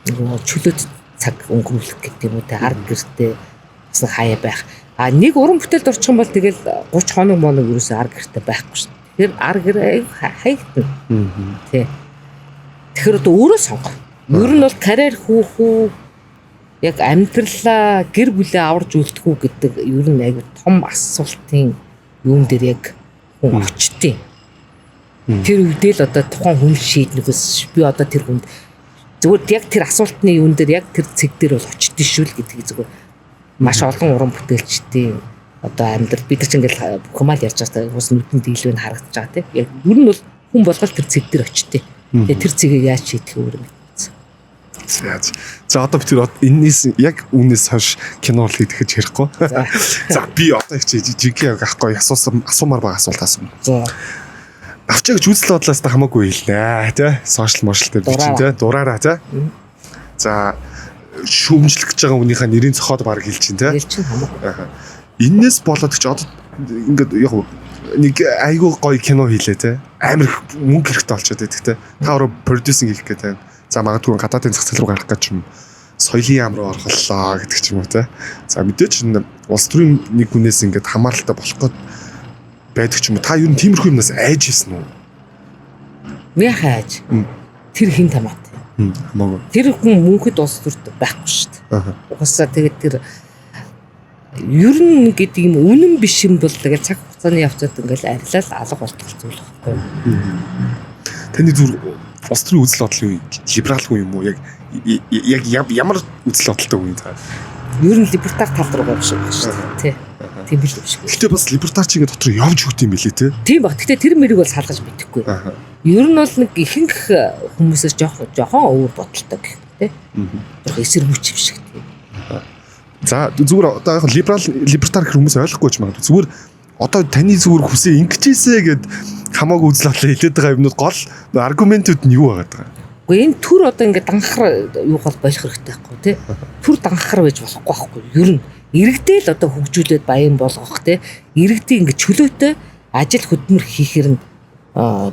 Speaker 2: Нөгөө чөлөөт цаг өнгөрүүлэх гэдэг юм уу те. Ар гэртээ бас хаяа байх. Нэг уран бүтээлд орчих юм бол тэгэл 30 хоног моног ерөөсөө ар гэртээ байхгүй шүү. Тэр ар гэр хаягдана. Тий. Тэгэхээр одоо өөрөө сонго. Ер нь бол карьер хүүх үү яг амьдралаа гэр бүлээ аварж үлдэх үү гэдэг ер нь аягүй том асуултын юун дээр яг хүн очтیں۔ Тэр үедээ л одоо тухайн хүн шийднэгээс би одоо тэр хүнд зүгээр яг тэр асуултны юун дээр яг тэр цэг дээр бол очтیں шүү л гэдгийг зүгээр маш олон уран бүтээлчдийн одоо амьдрал бид нар ч ингээл хумаал ярьж байгаа бас нүдэнд дийлвэн харагдаж байгаа тийм. Яг ер нь бол хүн болгол тэр цэг дээр очтیں۔ Тэгээ тэр цэгийг яаж шийдэх вэ гэдэг.
Speaker 1: За одоо бид энэс яг үнээс хойш кино хийх гэж ярихгүй. За би одоо их жинхэнэ ахгүй асуумаар байгаа асуулт асууна.
Speaker 2: За.
Speaker 1: Авчаа гэж үзэл бодлоос та хамаагүй хэлнэ тий. Сошиал мошиал дээр бичин тий. Дураараа тий. За шүүмжлэх гэж байгаа хүнийхээ нэрийн цохоод баг хэлж чинь тий.
Speaker 2: Хэлж чинь хамаагүй.
Speaker 1: Энээс болоод ч одоо ингээд яг нэг айгүй гоё кино хийлээ те амар мөнгө хэрэгтэй болчиход байдаг те та өөрөө продюсинг хийх гэдэг. За магадгүй гадаадын зах зээл рүү гарах гэж юм соёлын яам руу орхоллоо гэдэг ч юм уу те. За мэдээч улс төрийн нэг хүнээс ингээд хамааралтай болох гээд байдаг ч юм уу. Та юу н тиймэрхүү юмнаас айж хийсэн үү?
Speaker 2: Ми хайж. Тэр хин тамаад.
Speaker 1: Хамаагүй.
Speaker 2: Тэр хүн мөнхөд улс төрд байхгүй шүү дээ. Угаасаа тэгээд тэр ер нь гэдэг юм үнэн биш юм бол тэгэл цаг хугацааны явцад ингээл арилал алга болтол зүйл байхгүй.
Speaker 1: Таны зүр улс төрийн үзэл бодлын либералгүй юм уу? Яг ямар үзэл бодолтой юм та?
Speaker 2: Ер нь либертар тал руу гоо шиг байна шүү дээ. Тийм биш үү?
Speaker 1: Гэтэ бас либертарчийн дотор явж өгд юм билээ те.
Speaker 2: Тийм баг. Гэтэ тэр мэрийг бол салгаж мэдэхгүй. Ер нь бол нэг ихэнх хүмүүсээс жоохон өөр бодолтой гэх те. Жохон эсэргүүч юм шиг тийм.
Speaker 1: За зүгээр одоо яг либертар гэх хүмүүс ойлгохгүй ч магадгүй. Зүгээр одоо таны зүгээр хүсээ ингэжээсэ гэд хамаагүй үзэл бодлоо хэлээд байгаа юмнууд гол аргументууд нь юу байгаа даа.
Speaker 2: Гэхдээ энэ төр одоо ингээд данхар юугаар болох хэрэгтэй байхгүй тий. Төр данхар байж болохгүй байхгүй. Ер нь иргэдэл одоо хөгжүүлээд баян болгох тий. Иргэдийн ингээд чөлөөтэй ажил хөдөлмөр хийхээр нь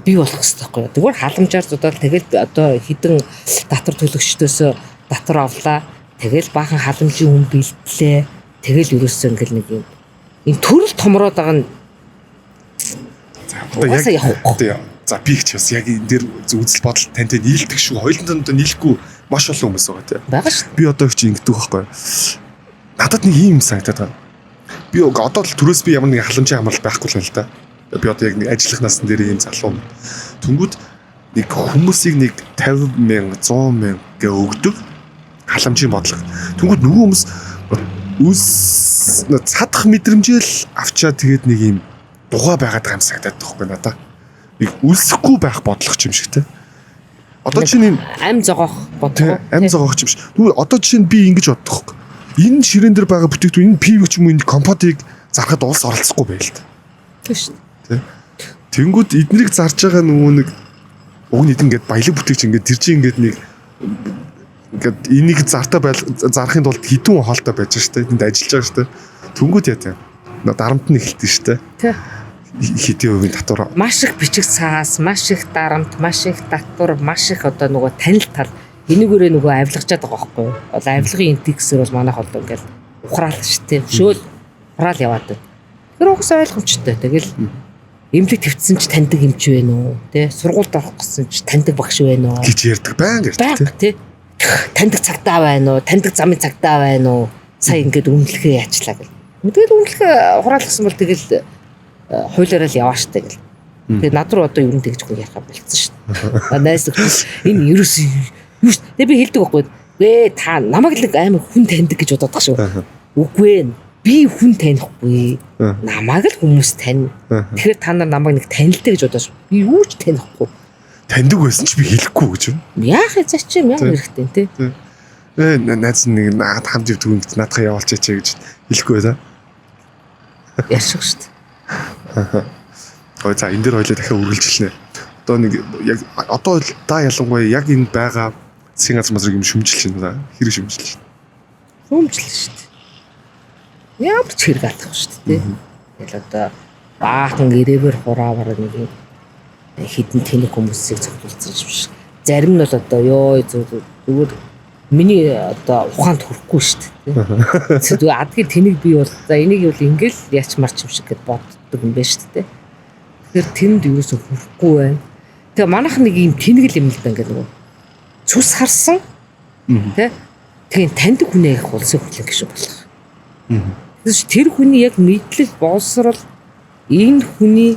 Speaker 2: бий болох хэрэгтэй байхгүй. Тэгвэл халамжаар зодол тэгэл одоо хідэн татвар төлөгчдөөс татвар авлаа. Тэгэл баахан халамжийн хүн бэлтлээ. Тэгэл ерөөсөө ингээл нэг юм энэ төрөл томроод байгаа нь
Speaker 1: одоо яг за би их ч бас яг энэ дээр үзэл бодол тантай нийлдэг шүү. Хоёуланд нь нийлэхгүй Маш олон хүмүүс байгаа тий.
Speaker 2: Байгаа шүү.
Speaker 1: Би одоо их чи ингэдэг байхгүй. Надад нэг ийм санагдаад байна. Би одоо л төрөөс би ямар нэг халамжийн хамгаалал байхгүй л байна л да. Би одоо яг нэг ажиллах насны дээр ийм залуу. Тэнгүүд нэг хүмүүсийг нэг 50,000, 100,000 гэ өгдөг халамжийн бодлого. Тэнгүүд нөгөө хүмүүс цадах мэдрэмжэл авчаад тэгээд нэг ийм дугаа байгаад байгаа юм санагдаад байхгүй надаа. Нэг үлсэхгүй байх бодлого юм шиг те. Одоо чинь энэ
Speaker 2: ам зогоох бодлого.
Speaker 1: ам зогоох юм шиг. Тэгвэл одоо чинь би ингэж боддог. Энэ ширээн дээр байгаа бүтээгдэхүүн энэ пив ч юм уу энэ компотыг зархад улс оролцохгүй байл та.
Speaker 2: Тийм шүү.
Speaker 1: Тэ. Тэнгүүд эднийг зарж байгаа нөгөө нэг уг нь ингээд баялаг бүтээгч ингээд тэр чинь ингээд нэг ингээд энийг зарахын тулд хідэн хоолтой байж штэ. Энд ажиллаж байгаа штэ. Тэнгүүд яа тэ. Дарамт нь эхэлдэг штэ.
Speaker 2: Тэ.
Speaker 1: Хэдийн хувийн татвар
Speaker 2: Маш их бичиг цаас, маш их дарамт, маш их татвар, маш их одоо нөгөө танил тал энэгээрээ нөгөө авилгачаад байгаа байхгүй юу? Одоо авилгын интексээр бол манайх одоо ингээл ухраал шүү дээ. Шөөл ухраал яваад байна. Тэр угсаа ойлгомжтой. Тэгэл эмнэлэг твцсэн ч таньдаг эмч байна уу? Тэ сургуульд орох гэсэн ч таньдаг багш байна уу?
Speaker 1: гэж ярьдаг байнга
Speaker 2: Байг тий. Таньдаг цагтаа байна уу? Таньдаг замын цагтаа байна уу? Сая ингээд үнэлэхээ яачлаа гэл. Тэгэл үнэлэхээ хураалгасан бол тэгэл хуулиараа л яваа штэ гэл. Тэгээ над руу одоо юу нэг тэгж хүн ярих болцсон шүү дээ. Найс энэ ерөөс юу шүү. Тэгээ би хэлдэг байхгүй. Гээ та намайг л амар хүн таньдаг гэж бодоод байгаа шүү. Үгүй ээ. Би хүн танихгүй. Намайг л хүмүүс тань. Тэгэхээр та нар намайг нэг танилдаг гэж бодож. Би юу ч танихгүй.
Speaker 1: таньдаг байсан ч би хэлэхгүй гэж юм.
Speaker 2: Яах вэ зачим яа хэрэгтэй тий.
Speaker 1: Найз нэг наад хамт ивдгүүнд наадхаа явуулчих гэж хэлэхгүй байлаа.
Speaker 2: Яшиг шүү дээ.
Speaker 1: Ой за энэ дээр хоёлаа дахиад үргэлжлэнэ. Одоо нэг яг одоо та ялангуяа яг энэ байгаа засгийн газар мазрыг юм шүмжилж байна. Хэрэг шүмжилж байна.
Speaker 2: Шүмжилж шүү дээ. Ямар ч хэрэг алдах шүү дээ. Тэгэл одоо баахан ирээвэр хураавар нэг хідэн тэнэг хүмүүсийг цогцолцсон юм шиг. Зарим нь бол одоо ёо зүгээр миний одоо ухаанд хүрэхгүй шүү дээ. Зүгээр адгийн тэнэг бий бол за энийг бол ингээл яач марч юм шиг гэд боддог юм байна шүү дээ. Тэгэхээр тэнд юусоо хүрэхгүй байна. Тэгээ манайх нэг юм тэнэг юм л да ингээд нөгөө цус харсан. Тэ. Тэгээ таньдаг хүнээ их улсын хөтлөн гэж болох. Тэгээс тэр хүний яг мэдлэг боловсрол энэ хүний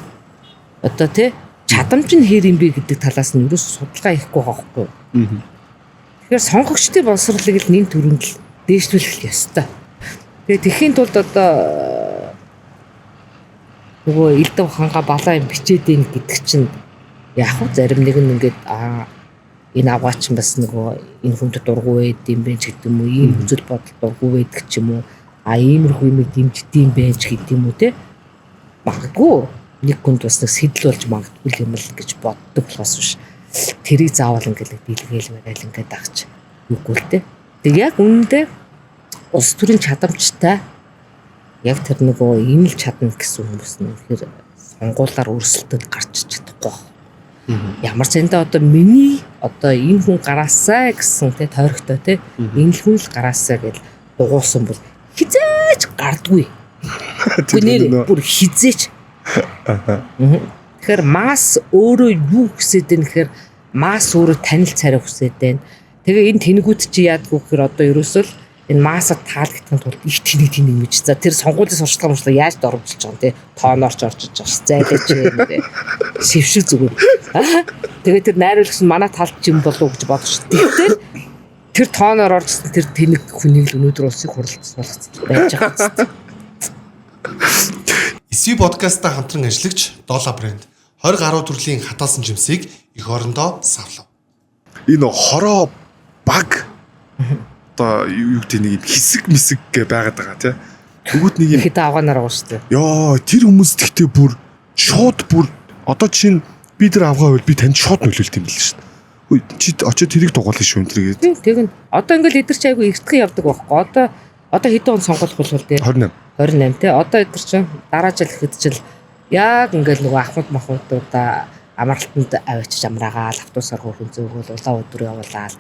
Speaker 2: одоо тэ чадамж нь хэр юм бэ гэдэг талаас нь ерөөс судалгаа хийхгүй байгаа байхгүй. Тэгэхээр сонгогчдын боловсролыг л нэг төрөнд л дээшлүүлэх ёстой. Тэгээ тэхийн тулд одоо нөгөө элдв ханга балаа юм бичээд ийн гэдэг чинь яг хөө зарим нэг нь ингээд энэ аваач бас нөгөө энэ хүнд дургу байд юм бэ ч гэдэг юм уу, ийм үзэл бодол дургу байдаг ч юм уу, иймэрхүү юм дэмждэг юм байж гэдэг юм уу те. Магадгүй нэг хүнд бас нэг сэтэл болж магадгүй юм л гэж боддог болохоос биш. Тэрийг заавал ингээд дийлгээл мэрэл ингээд агч үгүй л те. Тэг яг үнэндээ улс төрийн чадамжтай яг тэр нөгөө энэ л чадна гэсэн хүмүүс нь үнэхээр сонгуулиар өрсөлдөд гарч чадахгүй. Ямар ч зэндээ одоо миний одоо энэ хүн гараасаа гэсэн те тойрогтой те энэ хүн л гараасаа гэж дугуулсан бол хизээч гардгүй. Гүнээр бүр хизээч. Тэгэхээр масс өөрөө юу хүсэж байна гэхээр масс өөрөө танил царай хүсэж байна. Тэгээ энэ тэнэгүүд чи яадгүй гэхээр одоо ерөөсөө л энэ массад таалагдсан тул их тэнэг гэж. За тэр сонгуулийн сурчлага мөрчлөө яаж дөрвөлж байгаа юм те тооноор ч орж иж байгаа ш. Зайлаач юм те. Шившиг зүгээр. Тэгээ тэр найруулагч манай талд ч юм болов уу гэж бодож. Тэгэхээр тэр тооноор оржсэн тэр тэнэг хүнийг л өнөөдөр улсыг хурлцуулах байж байгаа.
Speaker 3: Эсви подкастаа хамтран ажиллагч Дола брэнд 20 гаруй төрлийн хатаасан жимсийг эх орондоо савлав.
Speaker 1: Энэ хороо баг одоо юу гэдэг нэг хэсэг мэсэг гэ байгаад байгаа тий. Тэгвэл нэг юм
Speaker 2: хэд авгаанаар байгаа шүү дээ.
Speaker 1: Йоо тэр хүмүүс тэгтээ бүр шууд бүр одоо чинь би тэр авгаа байвал би танд шууд нөлөөлт юм л шүү дээ. Хөөе чи очиод тэрийг дугуулах шүү энэ тэгээд.
Speaker 2: Тэг нь одоо ингээл эдгэр чи айгу эртхэн явдаг байхгүй. Одоо хэдэн он сонгох болвол дээ. 28 тий. Одоо эдгэр чи дараа жил ихэд чил яг ингээл нөгөө ахмад махуудаа амралтанд авчиж амраагаал автобусаар хөрхөн зөөгөл улаан өдөр явуулаад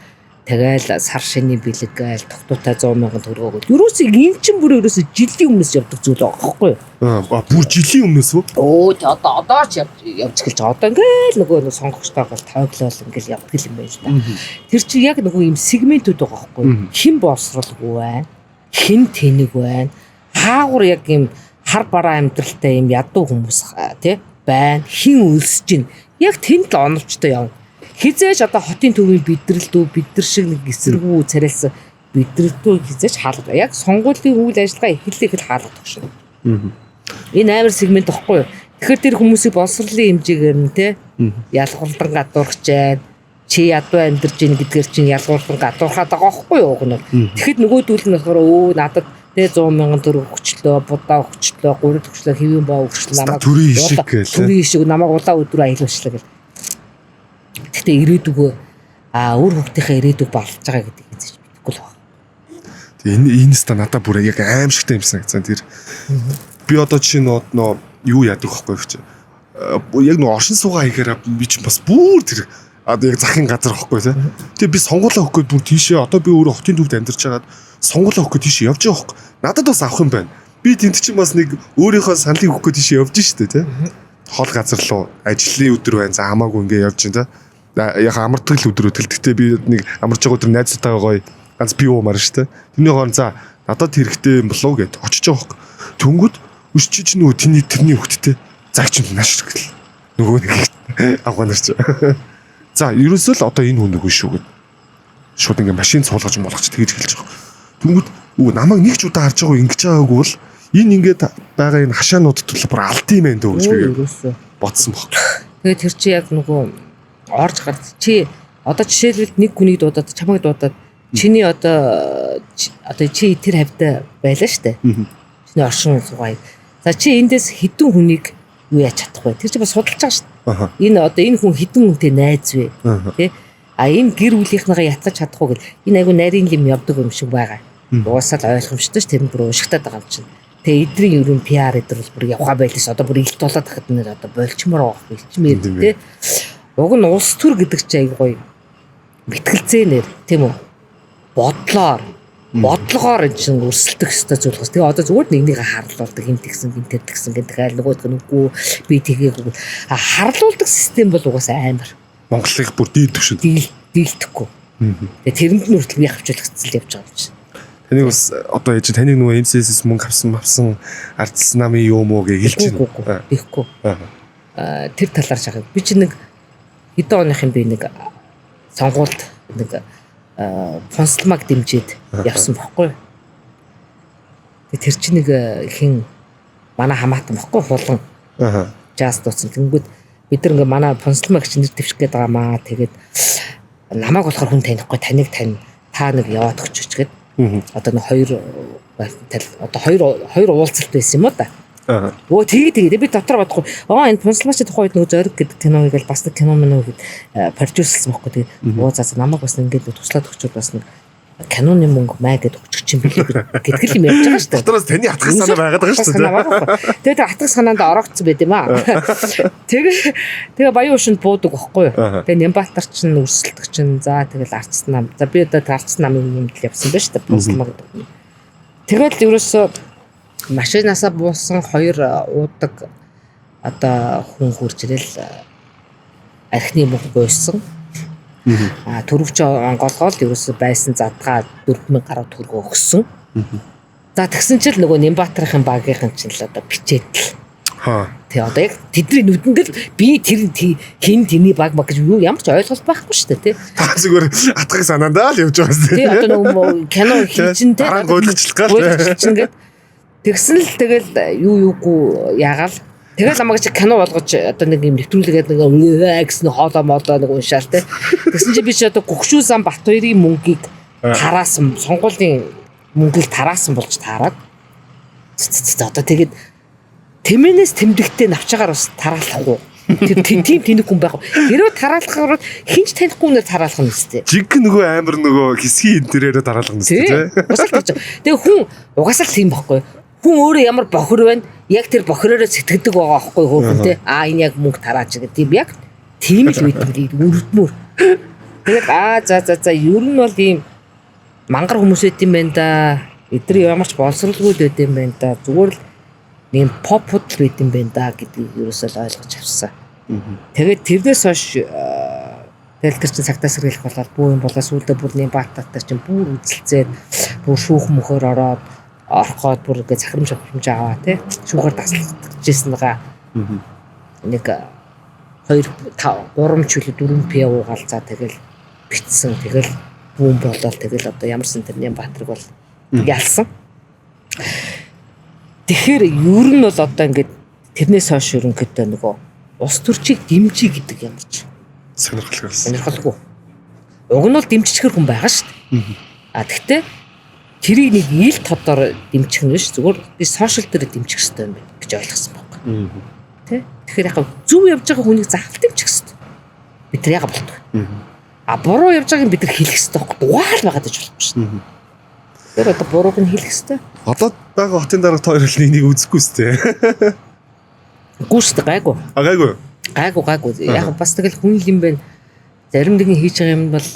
Speaker 2: Тэгэл сар шиний бэлэг гээл тогтуутай 100,000 төгрөг өгöd. Юурээс энэ чинь бүр ерөөсө жилийн өмнөөс явдаг зүйл байгаа байхгүй юу?
Speaker 1: Бүр жилийн өмнөөс үү?
Speaker 2: Оо тэ одоо ч явж эхэлж байгаа. Одоо ингээл нөгөө сонгогчтойгоо тооглол ингээл явдаг юм байна л да. Тэр чинь яг нөгөө юм сегментүүд байгаа байхгүй юу? Хэн боловсралгүй байна? Хэн тэнэг байна? Хаагур яг юм хар бараа амьдралтай юм ядуу хүмүүс тий байна. Хэн өлсөж гин. Яг тэнд л оновчтой явна. Хизээш одоо хотын төвийн бидрэлдүү бидэр шиг нэг эсэргүү царайлсан бидрэлдүү хизээш хаалга. Яг сонгуулийн үйл ажиллагаа эхлэх хаалгадаг шин. Энэ амар сегмент واخгүй юу? Тэгэхээр тэр хүмүүсийг боловсролын хэмжээгээр нь те ялгуурлан гадуурч байна. Чи ядуу амьдарч ийн гэдгээр чинь ялгуурлан гадуурхаад байгаа واخгүй юу уг нь. Тэгэхэд нөгөөдүүл нь болохоор надад тэ 100,000 төгрөг өгчлөө, будаа өгчлөө, гурил өгчлөө, хэвэн баа өгчлөө намайг
Speaker 1: төрийн ишиг гээл.
Speaker 2: Төрийн ишиг намайг улаан өдрөө аялуулчлаа гэл. Гэхдээ ирээдүгөө өөр хүүхдийнхээ ирээдүг болж байгаа гэдгийг хэлж мэдэхгүй л байна.
Speaker 1: Тэгээ энэс та надад бүр яг аимшигтай юм санагдсан. Тэр би одоо чинь нөө юу яадаг вэ гэж. Яг нөө оршин суугаа хийхээр би чинь бас бүр тэр одоо яг захын газар واخгүй тий. Тэгээ би сонгуулаа өгөх гээд бүр тийшээ одоо би өөрөө хотын төвд амьдарч байгаад сонгуулаа өгөх гээд тийшээ явж байгаа واخгүй. Надад бас авах юм байна. Би тэнд чинь бас нэг өөрийнхөө саналыг өгөх гээд тийшээ явж штэ тий. Хол газар руу ажлын өдөр байна. За хамаагүй ингээ явж байна тий. Яг амардаг л өдрөө тэлдэгтэй би нэг амарч байгаа өдөр найзтайгаа гоё ганц би уумаар штэ. Тэрний хооронд за надад хэрэгтэй юм болов гэд очиж байгаа хөөх. Тэнгүүд өш чи нөгөө тэрний хөлттэй загч юм нааш гэл. Нөгөө нэг авганарч. За ерөөсөө л одоо энэ хүн нөгөө шүү гэд. Шууд ингээ машин цуулгаж болгоч тэгж хэлж байгаа. Тэнгүүд намайг нэг ч удаа харж байгаа ингэж байгаагүй бол энэ ингээд байгаа энэ хашаанууд төлөв бүр алдсан юм байна дөө гэж би бодсон баг.
Speaker 2: Тэгээд тэр чи яг нөгөө орж гарч чи одоо жишээлбэл нэг хүнийг дуудаад чамайг дуудаад чиний одоо чи тэр хавьтай байлаа штэ. Чиний оршин суугаа. За чи эндээс хэдэн хүнийг юу яаж чадахгүй. Тэр чи бас судалж байгаа штэ. Энэ одоо энэ хүн хэдэн хүнтэй найз вэ? Тэ? Энэ гэр бүлийнхнийгаа ятгах чадахгүй гэл энэ айгу нарийн юм явдаг юм шиг байгаа. Уусаал ойлгомжтой ш тэр нь бүр уушигтаад байгаа юм чинь. Тэгээ эдрийн ерөн PR эдэр бол бүр явхаа байлээс одоо бүр илт болоод тахад нэр одоо болчмоор байгаа илчмээр тэ. Уг нь улс төр гэдэг чинь аяг гоё мэтгэлцээнээр тийм үү бодлогоор энэ чинь өрсөлдөх ёстой зүйл бас. Тэгээ одоо зүгээр нэгнийг харуулдаг юм тэгсэн гэдэг айл нөгөөдг нь үгүй би тэгээгүй харуулдаг систем бол угаасаа амар
Speaker 1: Монголынх бүр дээд түвшинд
Speaker 2: дийлдэхгүй. Тэгээ тэрэнд нь хүртэл би хавчуулгацсан явж байгаа юм чинь.
Speaker 1: Таныг бас одоо ээж таныг нөгөө MCS-с мөнгө авсан ардс намын юм уу гэж хэлж байна.
Speaker 2: Ихгүй. Тэр талаар шахах. Би чи нэг хэдэн оныхын би нэг сонгуульд нэг фонсламаг дэмжиж явсан бохгүй. Тэр чи нэг хин манай хамаатан бохгүй хулан. Жаз дууцсан. Тэнгүүд бид нар ингээ манай фонсламаг чинь нэр дэвших гээд байгаамаа. Тэгээд намайг болохоор хүн танихгүй таныг тань та нэг яваад өгчөж гээд одоо нэг хоёр уулзалт байсан юм уу да. Оо тэгээ би дотор бодохгүй. Энэ фонсламагч тухайд нөгөө зориг гэдэг киног л бас нэг кино мөн үү гэд продюсерлсан байхгүй. Тэгээ за намайг бас ингээд туслаад өгчүүд бас нэг киноны мөнгө маа гэд өгчих юм билээ гэдэг л юм явж байгаа шүү дээ.
Speaker 1: Дотороос таны атгах санаа байгаад байгаа шүү дээ.
Speaker 2: Тэгээ тэр атгах санаанд ороогдсон байт юм аа. Тэгээ баян ушинд буудаг байхгүй юу. Тэгээ Нямбатар чинь өрсөлдөг чинь за тэгэл арчс нам. За би одоо арчс намын юмд л явсан байна шүү дээ. Фонсламаг гэдэг. Тэгэл ерөөсөө машинаасаа буусан хоёр уудаг одоо хүн хурж ирэл архины мөнгө гойсон. Төрөвч онгоолгоод ерөөсө байсан задгаа 4,000 гаруй төгрөг өгсөн. За тэгсэн чил нөгөө Нямбатарын багийнхан чинь л одоо бичээд л. Тэгээ одоо яг тэдний нүдэнд л би тэр хин тэний баг гэж юу ямар ч ойлголт байхгүй шүү дээ тий.
Speaker 1: Та зүгээр атгах санаандаа л явж байгаа юм.
Speaker 2: Тий одоо нөгөө кино хийчин тий.
Speaker 1: Дараа гойлгочлох гал.
Speaker 2: Тэгсэн л тэгэл юугүй яагаал тэгэл намайг чи кино болгож одоо нэг юм нэвтрүүлгээд нэг гэсэн хоолоо моолоо нэг уншаал те. Тэгсэн чи би чи одоо Гүгшүү зам Батбаярын мөнгийг тараасан сонгуулийн мөнгийг тараасан болж таарад. Одоо тэгээд тэмээнээс тэмдэгтээ навчаагаар бас тараалахгүй. Тэр тийм тэнэг хүн байх. Хэрвээ тараалахаар хинч танихгүй нэр тараалах нь үстэй.
Speaker 1: Жиг нөгөө амар нөгөө хэсгийн интерьерээр тараалах нь үстэй те.
Speaker 2: Тэгээ хүн угаасаа л тийм байхгүй. Хүн өөрөө ямар бохир байна? Яг тэр бохироо сэтгэдэг байгаа аахгүй хөөхөн те. Энэ яг мөнгө тарааж гэдэг. Тийм яг тийм л үйдэн үрдмөр. Тэгээд за ер нь бол ийм мангар хүмүүс байт юм байна да. Эдгээр ямар ч боловсралгүй байт юм байна да. Зүгээр л нэм pop худал байт юм байна да гэдгийг ерөөсөө ойлгож авсан. Тэгээд тэрнээс хойш тэгэл тэр чин цагтаа сэргийлэх болоод бүү юм болоо сүүлдээ бүр нэм баатаатай чин бүр үзэлцээд бүр шүүх мөхөр ороод орхоод бүр ингээ захирам шавхимж аваа тий шүүхээр таслагдчихжсэн нэг 2 5 3 ч үлээ 4 пиа уугаалцаа тэгэл битсэн тэгэл бүүн болоод тэгэл одоо ямарсан тэрний баатрыг бол ялсан. Тэгэхээр ер нь бол одоо ингээд тэрнээс хойш ерөнхийдөө нөгөө ус төрчийг дэмжиж гэдэг юм чи сонирхолтой. Уг нь бол дэмжчихэр хүн байгаа шүү дээ. А тэгтээ тэрийг нэг ил тодор дэмжих нь биш зүгээр би сошиал дээр дэмжих хэрэгтэй юм байна гэж ойлгосон байна. Тэ? Тэгэхээр яг зөв явж байгаа хүнийг заавал дэмжих хэрэгтэй. Бид тэр яга болтгоо. А буруу явж байгааг бид нар хэлэх хэрэгтэй байхгүй дугаал байгаад гэж болохгүй шүү дээ. Тэр одоо бурууг нь хэлэх хэрэгтэй.
Speaker 1: Одоо байгаа хотын дарга хоёр л энийг үзэхгүй сте.
Speaker 2: Үгүй шүү дээ гайгүй. Гайгүй. Яг бас тэгэл хүн юм байна. Зарим нэгэн хийж байгаа юм бол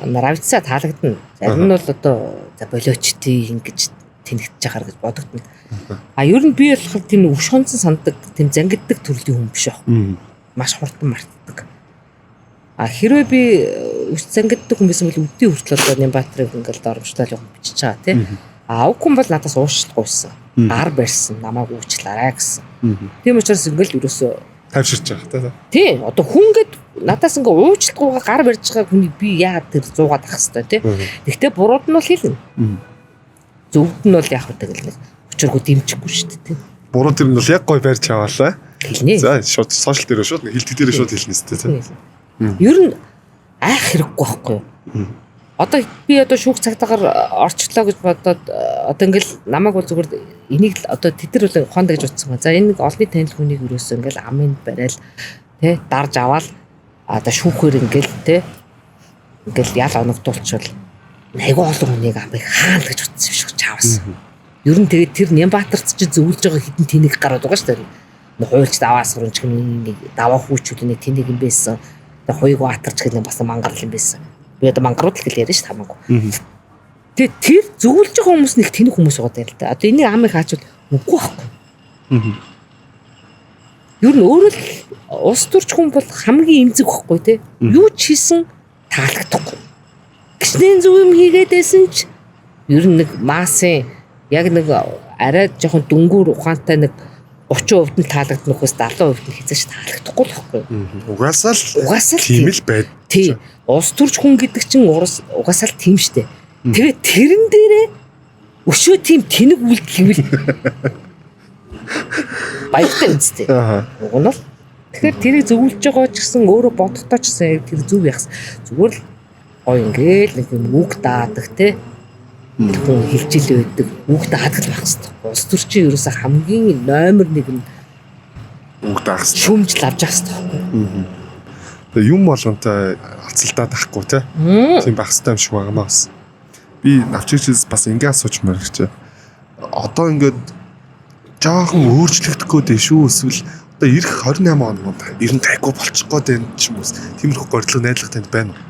Speaker 2: наравцаа таалагдана. Зарим нь бол одоо за болооч тий ингэж тэнэгдэж яхаар гэж бодогдно. А ер нь би болохоор тийм өш хонцон санддаг, тийм зангиддаг төрлийн хүн биш аахгүй. Маш хурдан мартдаг. А хэрвээ би өш зангиддаг хүн байсан бол өдний хүртэл одоо Нямбаатрыг ингээл доромжтол юм бичиж байгаа тий. А авгүй бол надаас уушлахгүйсэн. Гар барьсан, намайг уучлаарай гэсэн. Тийм учраас ингээл ерөөсөө
Speaker 1: тавьширч байгаа
Speaker 2: тий. Одоо хүнгээд надаас ингээ уучлахгүйгээр гар барьж байгаа хүнийг би яагаад тэр 100-аад ах хэвээр тий. Гэхдээ бурууд нь бол хэлнэ. Зөвд нь бол яг тэгэл нэг өчргөө дэмжихгүй шүү дээ тий.
Speaker 1: Буруу тэр нь бол яг гой барьж аваалаа.
Speaker 2: Хэлнэ.
Speaker 1: За шууд сошиал дээр шууд хилдэг дээр шууд хэлнэ сте тий.
Speaker 2: Ер нь айх хэрэггүй байхгүй юу? Одоо би одоо шүүх цагтаагаар орчлоо гэж бодоод одоо ингээл намайг бол зүгээр энийг л одоо тэдэр бол ухаандаа гэж утсан ба. За энэ нэг олонний танил хүнийг өрөөсөө ингээл амын барайл тий дарж аваад одоо шүүхээр ингээл тий ингээл ял оногдуулчвал айгүй олон хүнийг амыг хаана гэж утсан биш үү чаавс. Ер нь тэгээд тэр Нямбаатарт чи зөвлөж байгаа хідэн тэнийг гараад байгаа шүү дээ. Хуйлч даваас хөрөнч нэг даваа хүүчүүдний тэнийг юм байсан. Тэгээ хуйг атарч гэдэг нь бас мангар юм байсан. Би одоо мангарууд л гэл яриа ш хамаагүй. Тэгээ тэр зөвлөж байгаа хүмүүс нэг тэнэг хүмүүс байгаа юм л да. Одоо энийг амыг хаачвал үгүй байхгүй. Ер нь өөрөө л ус төрч хүн бол хамгийн эмзэг байхгүй те. Юу ч хийсэн таалагдахгүй. Гişнэн зөв юм хийгээд байсан ч ер нь нэг маасын яг нэг арай жоохон дүнгүүр ухаантай нэг 30% нь таалагдсан хөөс 70% нь хязгаарч таалагдахгүй л байхгүй.
Speaker 1: Угаасаа л тийм л байд.
Speaker 2: Тий. Ус төрч хүн гэдэг чинь угаасаа л тийм штэ. Тэгээд тэрэн дээрээ өшөө тийм тэнэг үлдэл гэвэл баяртай үстэй. Уг нь л тэгэхээр тэрийг зөвлөж байгаа ч гэсэн өөрөө бодохдоо ч гэсэн тэр зөв яхас. Зүгээр л гой ингээл нэг юм үг даадаг те. Хүн хилжил байдаг. Үг даадаг байх хэрэгтэй. Ус төрчийн ерөөсө хамгийн номер 1 нь
Speaker 1: үг даах хэрэгтэй.
Speaker 2: шүмжил авч явах хэрэгтэй.
Speaker 1: Тэгээ юм болгонтой ацалдаад ахгүй те. Тийм байх хэрэгтэй юм шиг байгаамаа бас. Би навчигчээс бас ингээ асуучмаар гэж. Одоо ингээд жоохон өөрчлөгдөх гээд шүү эсвэл одоо ирэх 28 онд ер нь тайггүй болчих гээд байна ч юм уу. Тиймэрхүү горилго найдлага танд байна уу?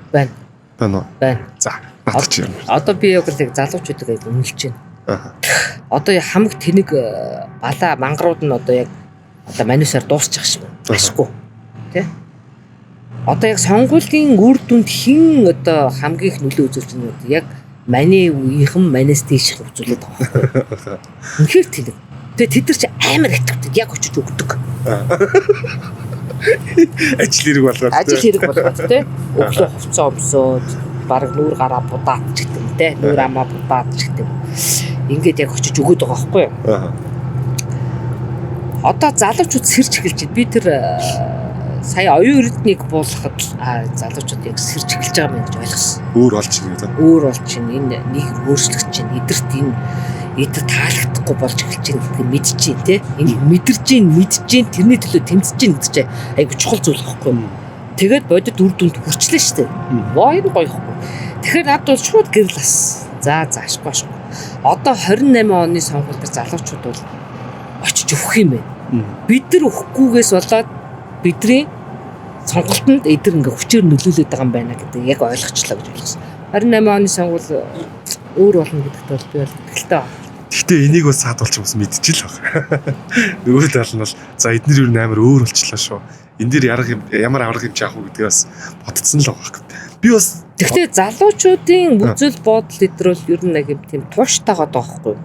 Speaker 2: Байна.
Speaker 1: За, надад ч юм.
Speaker 2: Одоо би яг л залуучуудыг үнэлж байна. Одоо хамаг тэнэг балаа мангарууд нь одоо яг одоо манисаар дуусчих шиг ашгүй. Тэ? Одоо яг сонгуулийн үр дүнд хэн одоо хамгийн их нөлөө үзүүлж байна вэ? Яг маний үеийнхэн манаас дээшх үзүүлээд байгаа. Үнэхээр тэнэг. Тэгээ тэд нар чи амар итгэвдэг яг очиж өгдөг.
Speaker 1: Ажил хэрэг болгоод
Speaker 2: тэ. Өглөө хувцас өмсөөд бараг нүүр гараа будаад ч гэдэг юм те. Нүүр амаа будаад ч гэдэг. Ингээд яг очиж өгöd байгаа байхгүй юу? Одоо залуучууд сэрж эхэлж байна. Би тэр сая оюун эрднийг буулгахад залуучууд яг сэрж эхэлж байгаа юм гэж ойлгосон.
Speaker 1: Өөр болж байна гэдэг.
Speaker 2: Өөр болж байна. Энэ нэг өөрчлөгдөж байна. Эдэрт энэ эдэр таалагдахгүй болж эхэлж байна гэдгийг мэдчихээн те. Энэ мэдэрж гин тэрний төлөө тэмцэж гин гэдэг чинь айгу чухал зүйл байхгүй юу? Тэгээд бодит үр дүнд хүрчлээ шүү дээ. Воо энэ гоё ихгүй. Тэгэхээр над бол шууд гэрэл ас. За заашгүй. Одоо 28 оны сонгуульд залуучууд бол очиж өгөх юм байна. Бид нар өгөхгүйгээс болоод бидний сонголтонд эдгээр ингээ хүчээр нөлөөлөд байгаа юм байна гэдэг яг ойлгочлоо гэж ойлгосон. 28 оны сонгуул өөр болно гэдэгт бол би бол итгэлтэй байна.
Speaker 1: Гэхдээ энийг бас саадуулж бас мэдчихэл баг. Нөгөө тал нь бол за эднэр юу нээр өөр болчлаа шүү. Энд дэр ямар арга хэмжээ авах уу гэдгийг бас бодцсон л байгаа. Би бас
Speaker 2: Гэхдээ залуучуудын үзэл бодол эдгээр бол ер нь нэг юм тийм тууштайгаа доохгүй.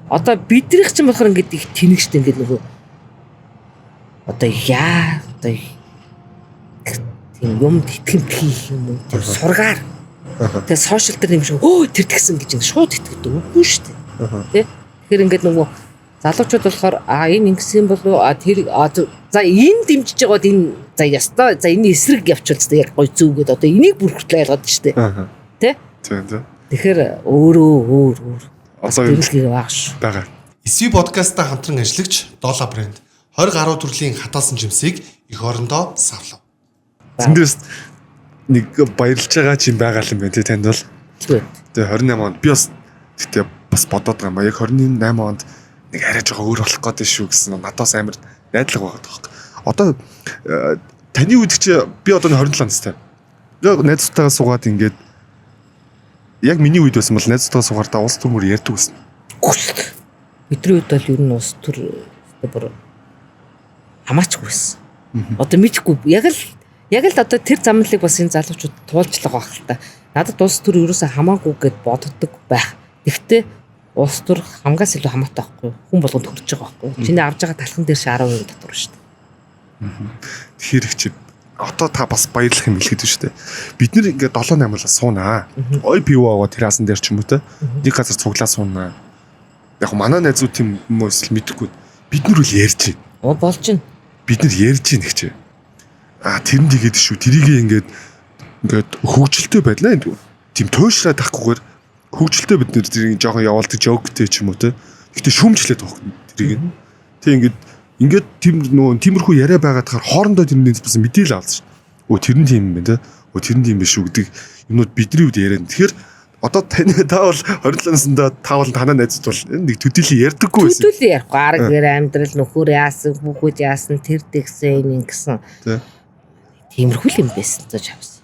Speaker 2: Одоо биднийх ч юм болохоор ингээд их тэнэгштэй ингээд нөгөө одоо одоо тийм юм тэтгэмтгий юм уу тийм сургаар. Тэгээ сошиал дээр юм шиг тэр тэгсэн гэж шууд итгэдэг үгүй шүү дээ. Тэ? Тэгэхээр ингээд нөгөө залуучууд болохоор энэ ингэсэн болов тэр за энэ дэмжиж байгаад энэ за ястаа за энэ эсрэг явуулчихсан яг гой зүгээд одоо энийг бүр хүртэл ойлгоод штэ. Тэ?
Speaker 1: тийм.
Speaker 2: Тэгэхээр өөр
Speaker 1: Одоо
Speaker 2: хэрэглэгээ баг шүү.
Speaker 3: байгаа. SV подкастаа хамтран ажиллагч Дола брэнд 20 гаруй төрлийн хатаасан жимсийг эх орондоо савлав.
Speaker 1: Зэндээс нэг баярлж байгаа ч юм байгаа юм байна тий танд бол.
Speaker 2: Тэгвэл
Speaker 1: Тэгээ 28 онд би бас тэгтээ бас бодоод байгаа юм. Яг 28 онд нэг арай жоо өөр болох гээд шүү гэсэн надаас амар найдлага байгаа тоххой. Одоо таны үед чи би одоо 27 настай. Яг найзтайгаа суугаад ингээд яг миний үед байсан бол найзтайгаа суугаартаа улс төмөр ярьдаг байсан.
Speaker 2: бидний үед бол ер нь ус төр бүр хамаачгүй байсан. Одоо мэдхгүй яг л одоо тэр замналыг бас энэ залуучууд туулж л байгаа хэл та. Надад улс төр ерөөсөө хамаагүй гэд боддог байх. Гэхдээ улс төр хамгаас илүү хамаатай байхгүй. Хүн болгонд хөрж байгаа байхгүй. Чиний авж байгаа талхан дээр чи 10% татвар шүү дээ.
Speaker 1: Тэгэхээр их чи одоо та бас баярлах юм хэлгээд шүү дээ. Бид нэр ингээд 7-8-аас суунаа. Ой пиво аваа террасан дээр ч юм уу те. Нэг газар цуглаа суунаа. Яг манай найзууд тийм хүмүүс л мэдэхгүй. Бид нар үл ярьж байна.
Speaker 2: Болж байна.
Speaker 1: Бид нар ярьж байна гэх чи. Тэрэнд игээд шүү. Тэрийг ингээд хөгжилтэй байлаа энэ. Тийм туушраад тахгүйгээр хөгжилтэй бид нэр тэрийг жоохон явуулдаг жоктэй ч юм уу те. Гэтэ шүмжлээд байгаа тэрийг. Тэг ингээд тиймэрхүү яриа байгаад тахаар хоорондоо тэрнээс бас мэдээлэл авсан шүү. Тэр нь тийм юм байна те. Тэр нь тийм биш үү гэдэг юмнууд бидний үед яриад. Тэгэхээр одоо та бол 27 наснда та бол танаа найзууд бол нэг төдийлөн ярьдаггүй байсан.
Speaker 2: Төдийлөн ярихгүй арга гэр амьдрал нөхөр яасан хүүхэд яасан тэр тэгсэн ингэсэн. Тиймэрхүү юм байсан гэж авсан.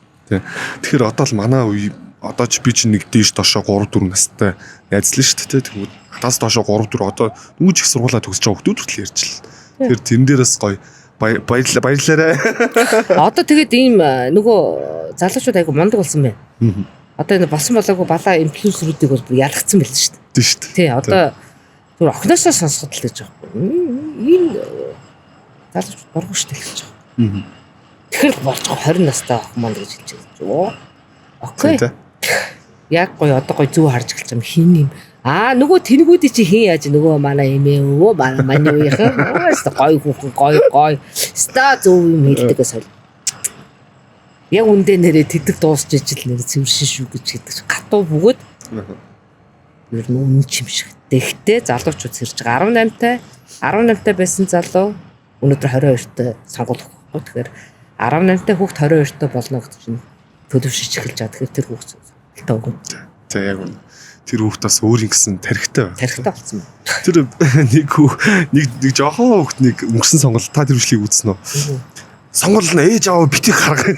Speaker 1: Тэгэхээр одоо л манай үе одоо ч би чинь нэг дээш доошоо 3-4 настай найзлаа шүү дээ. Тэгвэл хатаас доошоо 3-4 одоо нүгж их сургуулаа төгсөж байгаа хүмүүс хүртэл ярьж л. Тэгэхээр тэрэн дээрээс гоё баярлалаа.
Speaker 2: Одоо тэгээд ийм нөгөө залуучууд айгу мундаг болсон байна. Одоо энэ болсон болоогүй балаа инфлюенсерүүдийг бол ялгцсан байлаа шүү дээ.
Speaker 1: Тийм шүү дээ.
Speaker 2: Тий, одоо түр охиноосоо сонсоход л гэж байгаа юм. Энэ залуучууд боргоо шүү дээ гэж байгаа. Тэгэхээр болж байгаа 20 настай ах маань гэж хэлж байгаа. Окей. Яг гоё одоо гоё зүг харж эхэлж байгаа хин юм. Нөгөө тэнэгүүдий чи хин яаж нөгөө манай эмээ өвөө манай үеийнхэн гоё хүүхэн гоё ста зөв юм хэлдэгээс бол яг үндэ нэрээ тэдэг дуусч ижил нэр цэвэршин шүү гэж хэлдэг. Гатуу бөгөөд ер нь үнэн ч юм шиг. Тэгтээ залуучууд сэрж байгаа 18-тай байсан залуу өнөөдөр 22-тай сонгол өгөх. Тэгэхээр 18-тай хүүхд 22-тай болно гэж чинь төлөвшөж эхэлж байгаа. Тэгэхээр тэр хүүхд хэлтэй өгнө.
Speaker 1: За яг үнэ. Тэр хүүхдээс өөрийн гэсэн тархитай байна.
Speaker 2: Тархитай болсон байна.
Speaker 1: Тэр нэг жоохон хүүхд нэг өнгөрсөн сонголт та тэр бичлэгийг үзсэн үү? Сонгол нь ээж аваа битгий харгаа.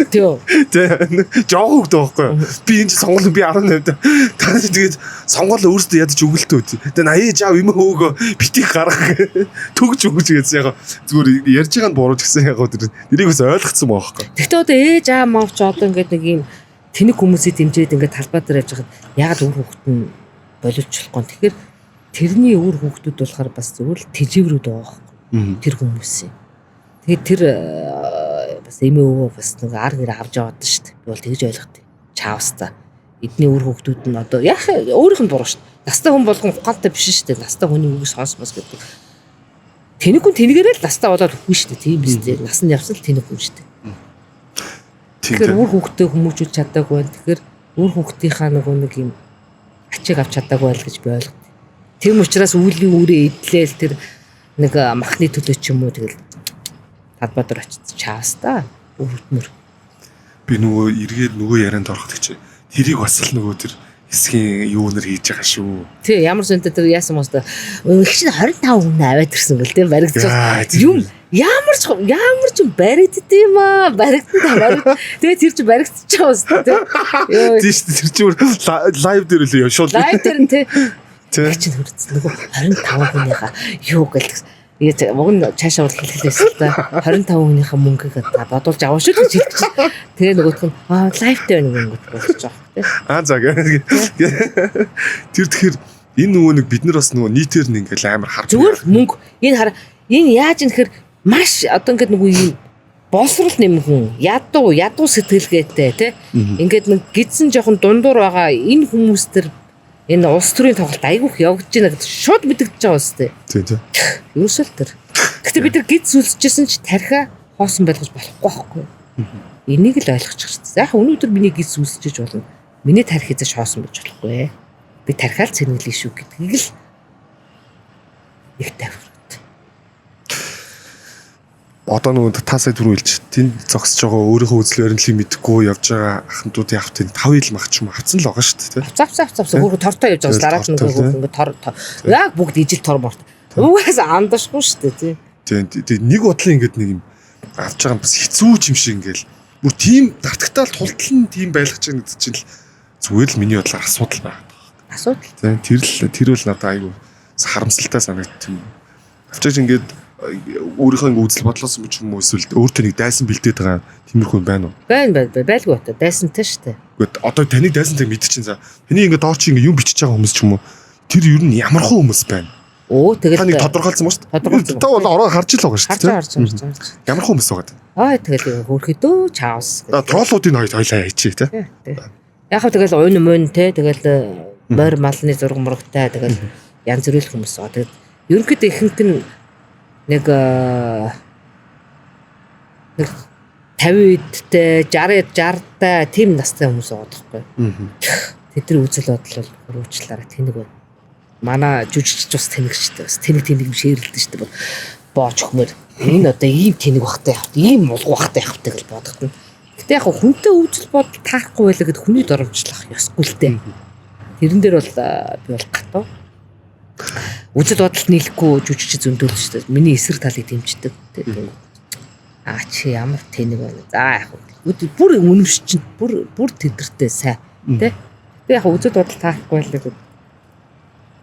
Speaker 2: Тийм.
Speaker 1: Тэ жоохон хүүхд байхгүй юу? Би энэ сонгол би 18-тай. Та тэгээд сонгол өөрсдөө ядаж өгөлтөө. Тэгээ ээж аав юм өөгөө битгий гаргах төгж өгч гэсэн яг зүгээр ярьж байгаа нь буруу гэсэн яг тэрийг бас ойлгоцсон байгаа байхгүй.
Speaker 2: Гэхдээ одоо ээж аав маавч одоо ингээд нэг юм тэнэг хүмүүсийг дэмжиж ингээд талбай дээр явж хахад ягаад өөр хүүхэд нь боловчлохгүй. Тэгэхээр тэрний өөр хүүхдүүд болохоор бас зүгээр л тэжээврүүд байгаа байхгүй. Тэр хүмүүсийн. Тэгээд тэр бас эмээ өвөө бас нэг ар гэр авч яваад шүү дээ. Би бол тэгж ойлгохгүй. Чаавстаа. Эдний өөр хүүхдүүд нь одоо яг өөрийнх нь буруу шүү дээ. Настай хүн болгон ухаантай биш шүү дээ. Настай хүний үгийг сонсмос гэдэг. Тэнэг хүн тэнэгээрээ л настай болоод өгөхгүй шүү дээ. Тийм биз дээ. Нас нь явсан л тэнэг хүн шүү дээ. Тэгэхээр өөр хүүхдээ хүмүүжүүлж чадаагүй байна. Тэгэхээр өөр хүүхдийнхаа нэг юм ачиг авч чадаагүй байл гэж би ойлгодог. Тийм учраас үүлийн үрээ идлээл тэр нэг махны төлөө ч юм уу тэгэл талбайд очиж чаастаа өвөтмөр.
Speaker 1: Би нөгөө эргээд нөгөө ярианд орох гэж тэрийг бас л нөгөө тэр хэсгийн юунэр хийж байгаа шүү.
Speaker 2: Тий, ямар ч өнтер тэр яасан мөстө. Их чинь 25 хүн аваад ирсэн гэл тийм баригдаж. Юм ямар ч баригдд юм аа. Баригдсан. Тэгээ тэр чинь баригдчих жоос тий. Йоо.
Speaker 1: Тийм шүү. Тэр чинь лайв дээр л яа шууд.
Speaker 2: Лайв дээр нь тий.
Speaker 1: Тий.
Speaker 2: Чи хөрцөн нөгөө 25 хүнийхээ юу гэл яг уг нь цаашаа хэлхлээс л та 25 хүнийхээ мөнгөийг та бодуулж авах шүү гэж хэлж чинь. Тэгээ нөгөөх нь лайв дээр нэг ингэж болж байгаа тий.
Speaker 1: За гэх. Тэр тэгэхээр энэ нөгөө нэг бид нар бас нөгөө нийтээр нэг ингээл амар харж
Speaker 2: зүгээр мөнгө энэ яаж юм хэр маш одоо ингээд нөгөө юм боловсрол нэмгэн ядуу сэтгэлгээтэй тий. Ингээд нэг гидсэн жоохон дундуур байгаа энэ хүмүүс төр энэ улс төрийн тоглолт айгүйх явагдаж байна гэдэг шууд мэдэгдэж байгаа үстэй.
Speaker 1: тий.
Speaker 2: Юусэл тэр. Гэтэ бид нар гид сүлжижсэн чи тархиа хоосон байлгаж болохгүй байхгүй. Энийг л ойлгочих хэрэгтэй. Яг өнөөдөр миний гид сүлжиж болно. Миний тархи зэж хоосон байж болохгүй. Би тархиал цэнгэлээ шүү гэдгийг л их тавьж.
Speaker 1: Одоо нөгөө та сая түрүү хэлж тэнд зогсож байгаа өөрийнхөө үзэл баримтлалыг мэдгүй явж байгаа ахмадуудын явах тэнд 5 ил мах ч юм авцсан л байгаа шүү дээ.
Speaker 2: Авцаа. Хөргө тортой явж байгаа дараач нэг ингээд тор яг бүгд ижил тор морт. Угаасаа андашгүй шүү дээ тий.
Speaker 1: Тэгээ нэг бодлын ингээд нэг юм авч байгаа юм бас хэцүү юм шиг ингээл бүр тийм дартагтаал тултал нь тийм байлгаж байгаа гэдэг чинь л зүгээр л миний бодлоор асуудал байна.
Speaker 2: Асуудал.
Speaker 1: Тэр л надад айгүй харамсалтай санагдчих юм. Авчиж ингээд өөрийнхөө үзэл бодлоос юм уу эсвэл өөртөө нэг дайсан бэлдээд байгаа тиймэрхүү байна уу?
Speaker 2: Байлгүй одоо дайсантай шүү дээ.
Speaker 1: Гэхдээ одоо таны дайсантай мэдчихин за. Таны ингээд доор чи ингээд юм бичиж байгаа хүмүүс ч юм уу? Тэр ер нь ямархуу хүмүүс байна.
Speaker 2: Тэгэл
Speaker 1: таны тодорхойлсон ба шүү дээ. Та бол ороо харж л байгаа шүү дээ.
Speaker 2: Харж.
Speaker 1: Ямархуу хүмүүс байгаа.
Speaker 2: Тэгэл хөөрхөдөө чаус.
Speaker 1: Троллуудын хоёлаа хийчих тий.
Speaker 2: Яг хөө тэгэл уйн мөн те тэгэл морь малны зураг мурагтай тэгэл янз бүрийн хүмүүс байгаа. Тэгэл ерөнхийдөө ихэнх нь нэг 50-д 60-тай тийм настай хүмүүс байгаа тоххой. Тэдний үзэл бодол бол хөрвчлаараа тэнэг байна. Манай жүжигч бас тэнэгчтэй бас тэнэг юм ширэлдэж штэ боож өгмөр. Энэ одоо ийм тэнэг бахтай явт, ийм мулгу бахтай явт гэж бодогдно. Гэтэ яг хүнтэй үзэл бодол таахгүй байлаа гэд хүний доромжлах ёсгүй л дээ. Тэрэн дээр бол би бол гатав. Үзэл бодолд нийлэхгүй жүжигч зөндөөлж штэ. Миний эсрэг талыг дэмждэг. Чи ямар тэнэг байна. За яг бүр үнэмш чинь бүр тедэртэй сайн тий. Би яг үзэл бодол таахгүй байлаа гэд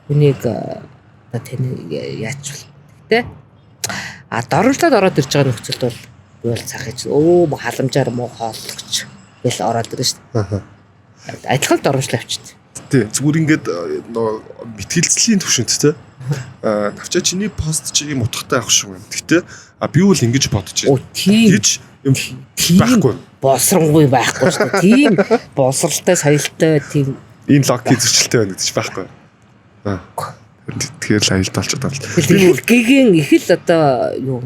Speaker 2: хүнийг одоо тэнэг яачвал тий. Доромжлоод ороод ирж байгаа нөхцөлд бол би бол цахиж халамжаар муу хооллогч гэл ороод ирж штэ. Адилхан доромжлоо авчихдээ.
Speaker 1: Тий, зүгээр ингээд мэтгэлцлийн төвшөнт те. Навчаа чиний пост чи юм утгатай авах шиг байна. Гэтэ би бол ингэж бодож байна. Гэж юм байхгүй.
Speaker 2: Болсронгүй байхгүй шүү дээ. Тийм боловсралтай соёлтой тийм
Speaker 1: энэ лог зөрчилтэй байна гэж байхгүй. Тэгэхээр л аялд олчод байна.
Speaker 2: Тэгэхээр гэгэн их л одоо юу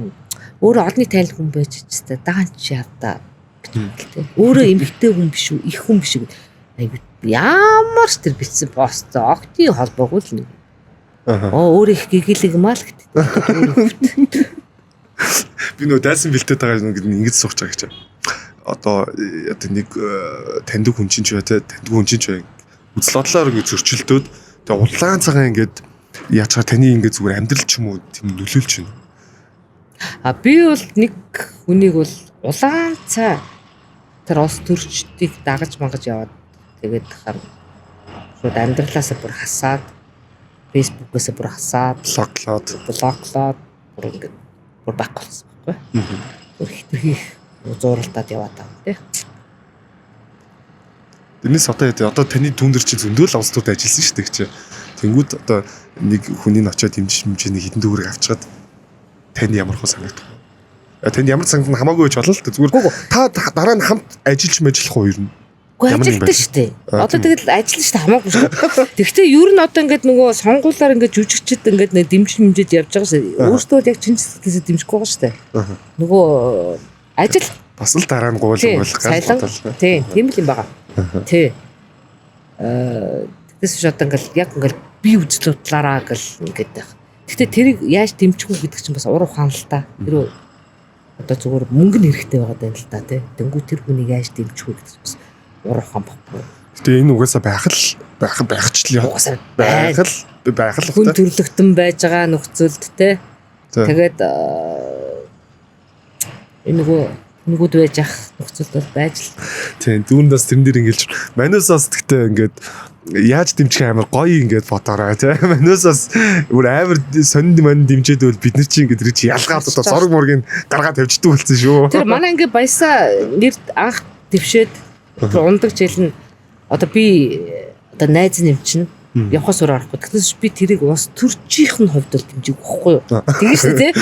Speaker 2: өөрөө олонний танил хүн байж ч даанч явда. Өөрөө эмгтэй хүн биш үү? Их хүн биш үү? Ямар ч тэр бичсэн пост октийн холбоогүй л нэг. Өөр их гэгээлэг мал гэдэг.
Speaker 1: Би нөө дайсан бэлтээд байгаа нэг ингэж сууж байгаа гэж. Одоо нэг таньдаг хүн чинь ч бай те таньдаг хүн чинь ч бай. Үзэл бодлоор ингэ зөрчилдөөд тэгээ улаан цагаан ингэж яаж чаа таны ингэ зүгээр амьдрал ч юм уу тийм нөлөөлж байна.
Speaker 2: Би бол нэг хүнийг бол улаан цай тэр ус төрчдгийг дагаж мангаж яваад тэгээд хахаар шууд амьдралаасаа бүр хасаад фэйсбүүкээс бүр хасаад блоклоод бүр ингэ бүр байхгүй болсон байхгүй. Бүр хитрхи зууралтад яваад байгаа тийм.
Speaker 1: Тэрнээс одоо таны түүнэр чи зөндөөл австууд ажилласан шүү дээ чи. Тэнгүүд одоо нэг хүний н очиод хэмжээний хитэн дүүрэг авчгаад танд ямар хөө санагдах вэ? Танд ямар санагдах нь хамаагүй байж болно л дээ. Зүгээр та дараа нь хамт ажиллаж мэжлэх уу юу?
Speaker 2: Гэхдээ ажилтдаг шүү дээ. Одоо тэгэл ажиллана шүү дээ хамаагүй шүү. Тэгвэл ер нь одоо ингээд нөгөө сонгуулаар ингээд жүжигчд ингээд нэг дэмжиж явж байгаа шүү. Өөртөө яг чин сэтгэлээсээ дэмжихгүй байгаа шүү дээ. Нөгөө ажил
Speaker 1: бас л дараа нь гуйлах гал бодлоо.
Speaker 2: Тийм л юм байгаа. Тий. Тэгээс ч одоо ингээд яг ингээд би үзэл бодлаараа гэл ингээд байх. Гэхдээ тэрийг яаж дэмжих үү гэдэг чинь бас уруу хаан л та. Тэр одоо зүгээр мөнгө нь хэрэгтэй байгаа даа л та тий. Тэнгүү тэр хүнийг яаж дэмжих үү гэдэг бас уруу хаан баггүй.
Speaker 1: Гэтэ энэ угаасаа байх л Байхчлаа.
Speaker 2: Угаасаа
Speaker 1: Байх л
Speaker 2: хүн төрлөختөн байж байгаа нөхцөлд те. Тэгээд энэ нэгүүд байж ах нөхцөлд бол байж л.
Speaker 1: Тийм дүүндээс тэрэн дээр ингээл манусаас тэгтээ ингээд яаж дэмжих амар гоё ингээд фотороо тийм манусаас бүр амар сонинд мань дэмжээд бол бид нар чи ингээд тэр чи ялгаад одоо зураг мургийг гаргаад тавьчдаг болсон шүү.
Speaker 2: Тэр манай ингээд баясаа нэр анх твшээд ундаг жил нь одоо би одоо найз нэмчин явхаас өөр арахгүй. Тэгтээс би тэрийг бас төрчих нь хувьд л дэмжиг واخгүй юу. Тэгэж шүү дээ.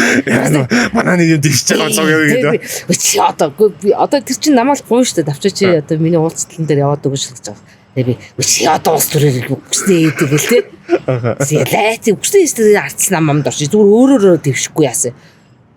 Speaker 1: Манай нэг юм дэмжиж байгаа цог яа гэдэг.
Speaker 2: Чи одоо тэр чинь намайг гуй шүү дээ. Давчаа чи одоо миний уулзалтан дээр яваад өгч гэж байгаа. Тэгээ би чи одоо бас төрөөр үгснээ тэгэл те. Лайт үгснээ эсвэл арц намамд орчих. Зүгээр өөрөөрөө дэвшихгүй яасан.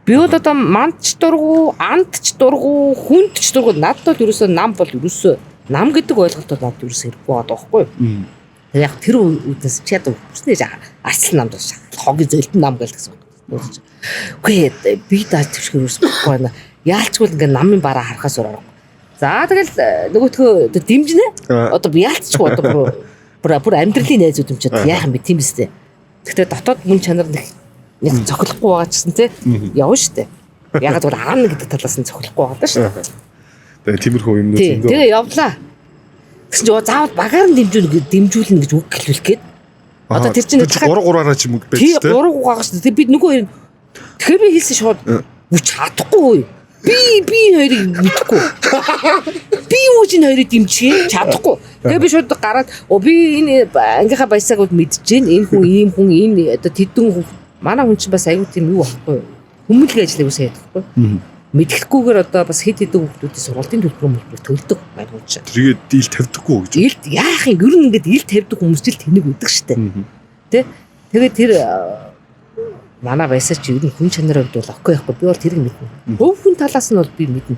Speaker 2: Би бол одоо мандч дургу, андч дургу, хүндч дургу надад бол ерөөсөө нам бол ерөөсөө нам гэдэг ойлголт бол надад ерөөсөө хэрэггүй байгаа байхгүй юу. Тэгээ яг тэр үднэс чи ядуу үгснээ арцлан намд шах. Хогийн зөлдөн нам гэлсэн. Үгүй би даа төвшгөр ерөөсөө байна. Яалчгүй ингээ намын бараа харахаас өөр. За тэгэл нөгөөтгөө дэмжинэ. Одоо би яалтчихгүй одоо бүр амьдралын найзууд юм чад яахан би тийм эстэй. Гэхдээ дотоод мөн чанар нэг цохилохгүй байгаа ч гэсэн те явна штэ. Ягаад гэвэл аана гэдэг талаас нь цохилохгүй байгаа шүү дээ.
Speaker 1: Тэгээ тиймэрхүү юмнууд
Speaker 2: зөндөө. Тэгээ явлаа. Тэгсэн чинь заавал багаар нь дэмжүүлнэ гэж үг хэлвэл гээд. Одоо тэр чинь
Speaker 1: 3-3-аараа ч юм байж
Speaker 2: тээ. Тий 3 байгаа шүү дээ. Бид нөгөө тэгэхээр би хэлсэн шууд үуч чадахгүй. Би хоёрыг мэдхгүй. Би үуч энэ хоёрыг дэмжих чадахгүй. Тэгээ би шууд гараад би энэ ангийнхаа баясааг мэдчихээн. Энэ хүн ийм хүн энэ одоо тэдэн хүн манай хүн чинь бас аюу тийм юу байхгүй. Хүмүүлгээ ажиллах үсэ ядахгүй. Мэдхгүйгээр одоо бас хэд хэдэн хүмүүсийн сургалтын төлбөр төлдөг байна уу чи.
Speaker 1: Тэргээд ил тавьдаггүй гэж.
Speaker 2: Ил яах юм ер нь ингээд ил тавьдаг хүмүүс л тэнийг өгдөг штэ. Тэ? Тэгээд тэр манай баясаач ер нь хүн чанарын хувьд бол окей байхгүй. Би бол тэрийг мэднэ. Хөв хүн талаас нь бол би мэднэ.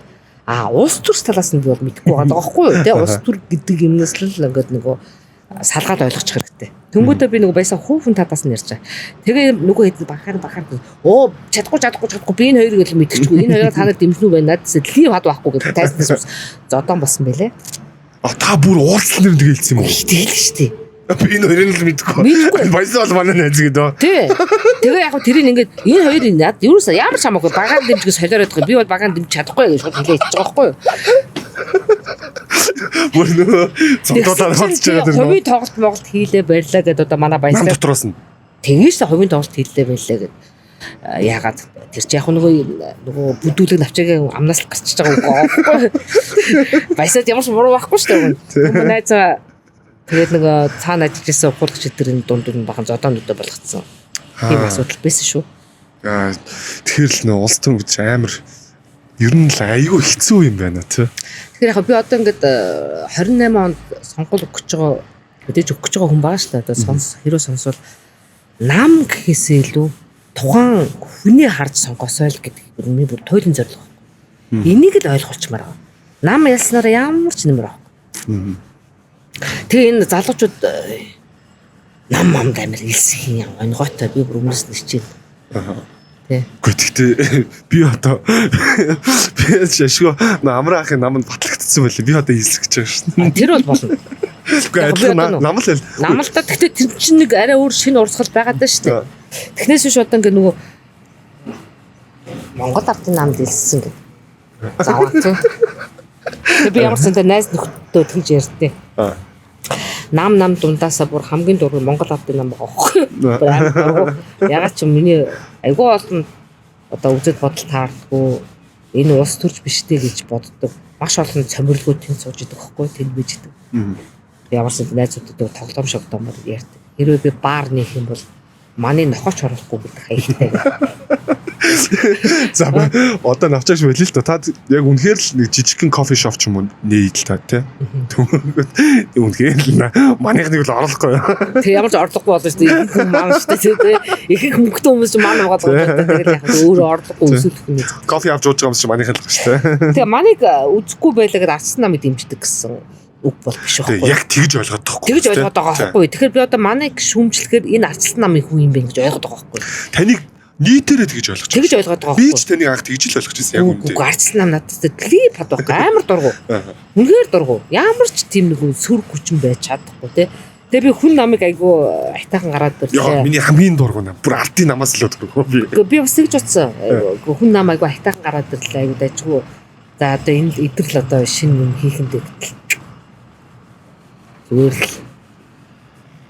Speaker 2: Улс төрс талаас нь би бол мэдгүй байгаа байхгүй юу? Тэ улс төр гэдэг юмнаас л ингээд нөгөө салгаад ойлгочих хэрэгтэй. Тэнгүүдээ би нөгөө баясаа хүүхэн талаас нь ярьж байгаа. Тэгээ нөгөө хэд бахаар чадахгүй би энэ хоёрыг л мэдчихгүй. Энэ хоёроо та нар дэмжнүү байна. Надаас лив хад байхгүй гэдэг тайснаас зодон болсон байлээ.
Speaker 1: Та бүр уулзсан нэр тэгээ хэлсэн юм уу?
Speaker 2: Тэгэл шүү дээ.
Speaker 1: Би энэ хоёрыг л мэдгүй. Баясаа бол манай найз гэдэг.
Speaker 2: Тий. Тэгээ яг тэрийг ингээд энэ хоёрыг над юусэн ямар ч хамаагүй багаар дэмжгээс солиороод байгаа. Би бол багаар дэмж чадахгүй гэж хэлээ ичж байгаа байхгүй юу?
Speaker 1: Бүр нөгөө цогцолоор хавцж байгаа тэр.
Speaker 2: Хувийн тоглолт хийлээ барьлаа гэдэг одоо манай баясаа.
Speaker 1: Дотроос нь.
Speaker 2: Тэгээс хувийн тоглолт хийлээ барьлаа гэдэг. Яагаад тэр чи яг нөгөө бүдүүлэг навчаагийн амнаас л гарчиж байгаа үг байхгүй. Баясаад ямар ч буруу байхгүй шүү дээ. Хүмүүс найзаа тэгээд нөгөө цаана ажиллаж байсан ухуулагч эдгэрийн дунд нь бахан зодоонуудаа болгоцсон. Тийм асуудал байсан шүү.
Speaker 1: Тэгэхээр л нөгөө улс төр гэж амар ер нь л айгүй хэцүү юм байна тий.
Speaker 2: Тэгэхээр яг би одоо ингээд 28 онд сонгол өгч байгаа мэдээж өгч байгаа хүн байгаа шүү дээ. Одоо хэрөө сонсвол нам гэхээсээ илүү тухайн хүний харж сонгосоо л гэдэг миний бүр туйлын зорилго байна. Энийг л ойлгуулчмаар байгаа. Нам ялснараа ямар ч нэмэр байгаа. Тэгээ энэ залуучууд нам амар илсэх юм онгойтой би бүр өмнөөс нь хичээн.
Speaker 1: Гэхдээ би одоо би шашгүй амраа ахын намд батлагдсан байлээ. Би одоо хийсэх гэж байгаа шин.
Speaker 2: Тэр бол болно.
Speaker 1: Гэхдээ нам л
Speaker 2: намалтаа гэхдээ тэр чинь нэг арай өөр шинэ урсгал байгаад байна шүү дээ. Тэгнээс биш одоо ингээ нөгөө Монгол ардын намд илссэн гэдэг. Заваа тий. Би ямар ч зэнтэй найз нөхдөд тэгж ярьдیں۔ Нам дундаасаа бүр хамгийн дургүй Монгол ардын нам байгаа. Ягаад ч миний айгүй олон одоо үзэл бодол таардаггүй энэ улс төрж биштэй гэж боддог. Маш олон цомирлгууд тэнд сууж идэг хөхгүй тэнд бийж идэг. Ямар ч найзуудтай тоглоом шогдомор ярьдаг. Хэрвээ би баар нээх юм бол манай нохооч орохгүй гэдэг хаягтай.
Speaker 1: За одоо навчаач байл л да. Та яг үнэхээр л нэг жижигхэн кофе шоп ч юм уу нээ л та тий. Үнэхээр л манайхныг л орлохгүй.
Speaker 2: Тэг ямар ч орлохгүй болно шүү дээ. Их хүн маань шүү дээ тий. Их хөнгөтэй хүмүүс маань байгаа гэдэг. Тэгээд яг өөрөө орлохгүй өсөлт хүмүүс.
Speaker 1: Кофе авч ууж байгаа юм шиг манайх л байгаа шүү дээ.
Speaker 2: Тэгээ манайг үзэхгүй байлаагаад арцсан намыг дэмждэг гэсэн үг бол биш байхгүй.
Speaker 1: Яг тэгж ойлгоод байгаа байхгүй.
Speaker 2: Тэгж ойлгоод байгаа байхгүй. Тэгэхээр би одоо манайг шүүмжлэхээр энэ арцсан намын хүн юм бэ гэж ойлгоод байгаа байхгүй.
Speaker 1: Таныг нийтээрээ тэгж ойлгож байна.
Speaker 2: Тэгж ойлгоод байгаа
Speaker 1: байхгүй. Би ч таныг анх тэгж л ойлгож байсан яг үнэндээ.
Speaker 2: Үгүй арцсан нам надад лип хад байхгүй амар дургу. Үнэхээр дургу. Ямар ч тийм нэг сүр хүчин байж чадахгүй те. Тэгээ би хүн намайг айгу айтаахан гараад
Speaker 1: Яа,
Speaker 2: ирлээ.
Speaker 1: миний хамгийн дургуй нам. Бүр ардын намаас л дургуй би.
Speaker 2: Би бас тэгж утсан. Хүн нам айгу айтаахан гараад ирлээ. Айгу дайжгүй. За одоо энэ идэрл одоо шинэ юм хийх юм дээ. Зүгээр л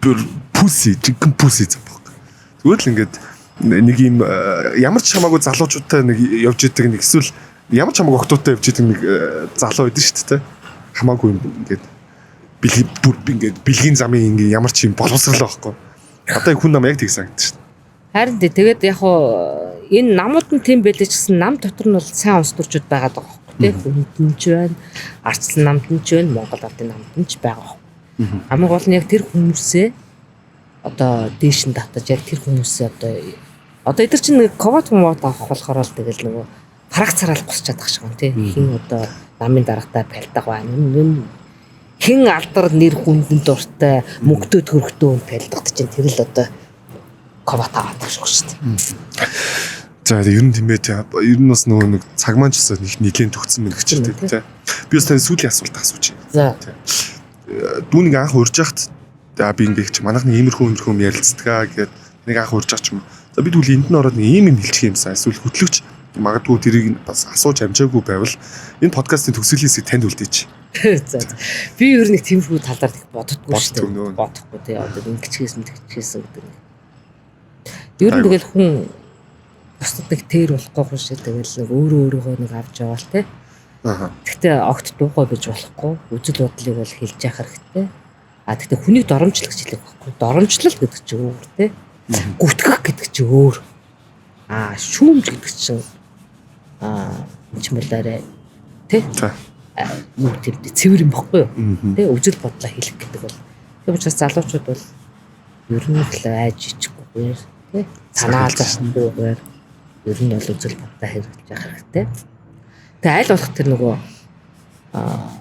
Speaker 1: Бүр пүси, жигэн пүси зам баг. Зүгээр л ингээд нэг юм ямар ч хамаагүй залуучуудтай нэг явж идэг нэг эсвэл ямар ч хамаагүй охтуудтай явж идэг нэг залуу байдэн шүү дээ. Хамаагүй юм ингээд бэлгийн замын ингээд ямар ч юм боловсрал байхгүй. Одоо хүн нам яг тийг санагдаж шүү.
Speaker 2: харин тэгээд яг хоо энэ намууд нь тийм байлээ ч гэсэн нам дотор нь бол сайн онц төрчуд байгаад байгаа байхгүй тийм хүндэн ч байна, арчлан намд нь ч байна, Монгол ардын намд нь ч байгаа. Хамгийн гол нь яг тэр хүмүүсээ одоо дээш нь татаж яг тэр хүмүүсээ одоо эдгээр чинь нэг ковод авах болохоор л тэгэл нөгөө харах цараал гусчаад тах шиг юм тийм хин одоо намын дарагтай пальдаг байна. Хин алдар нэр хүндэн дуртай мөнгөдөө төрхтөө пальдагт чинь тэр л одоо ковод аваад тах шиг шүү дээ.
Speaker 1: За ер нь тиймээ ер нь бас нөгөө нэг цаг маань ч гэсэн их нэлийн төгцсөн мэн гэж тийм. Би бас тань сүүлийн асуулт асууж байна.
Speaker 2: За
Speaker 1: Дүүнийг анх урьж яхад би ингээд чи манайхны иймэрхүү юм ярилцдаг гэгээд нэг анх урьж ах ч юм. За би тэгвэл энд нь ороод нэг ийм юм хэлчих юмсан. Эсвэл хөтлөгч магадгүй тэрийг бас асууж амжаагүй байвал энэ подкастын төгсгөлөөсөө танд үлдээч.
Speaker 2: За. Би ер нь нэг тиймэрхүү талаар их боддоггүй шүү
Speaker 1: Боддоггүй.
Speaker 2: дээ. Бодохгүй тий. Одоо ингэчгээс мэдчихсэн гэдэг. Ер нь тэгэл хүн бусдад нэг тэр болохгүй хүн шиг тэгэл нэг өөрөөгөө нэг авч яваал тий. Гэхдээ огт дуугой биж болохгүй. Үзэл бодлыг бол хэлж яхах хэрэгтэй. Гэхдээ хүнийг доромжлох гэж хэлэх байхгүй. Доромжлол гэдэг чинь өөр тий. Гүтгэх гэдэг чинь өөр. Шүүмж гэдэг чинь энэ ч мөлөөрэ тий. Юу тийм цэвэр юм баггүй юу? Тэ үзэл бодлоо хэлэх гэдэг бол. Тийм учраас залуучууд бол ер нь л айж ичихгүйгээр тий. Санаа зовхгүйгээр ер нь бол үзэл бодлоо хэрэгжих хэрэгтэй. Тэгээ аль болох тэр нөгөө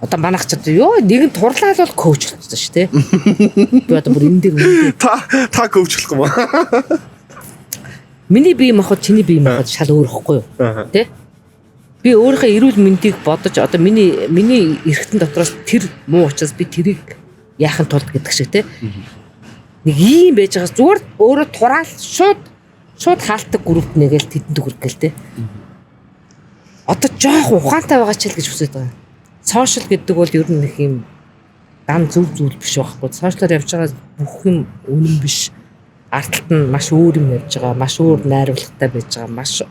Speaker 2: одоо манайх ч ёо нэгэн турлаа бол коуч болсон шүү дээ. Би одоо бүр энэ дээр
Speaker 1: Та коучлахгүй маа.
Speaker 2: миний бие махбод чиний бие махбод шал өөр ихгүй юу? Тэ? Би өөрийнхөө эрүүл мэндийг бодож одоо миний эргэтэн дотроос тэр муу учраас би тэрийг яахын тулд гэдэг шиг те. Нэг ийм байж байгаа зүгээр өөрөө тураал шууд хаалтдаг групп нэгэл тэдэнд төгөрг гээл те. Одоо жоох ухаантай байгаа ч л гэж хүсэж байгаа. Сошиал гэдэг бол ер нь нэг юм дан зүйл биш байхгүй. Сошиалаар явж байгаа бүх юм үнэн биш. Артталт нь маш өөр юм явж байгаа, маш өөр найруулгатай байж байгаа, маш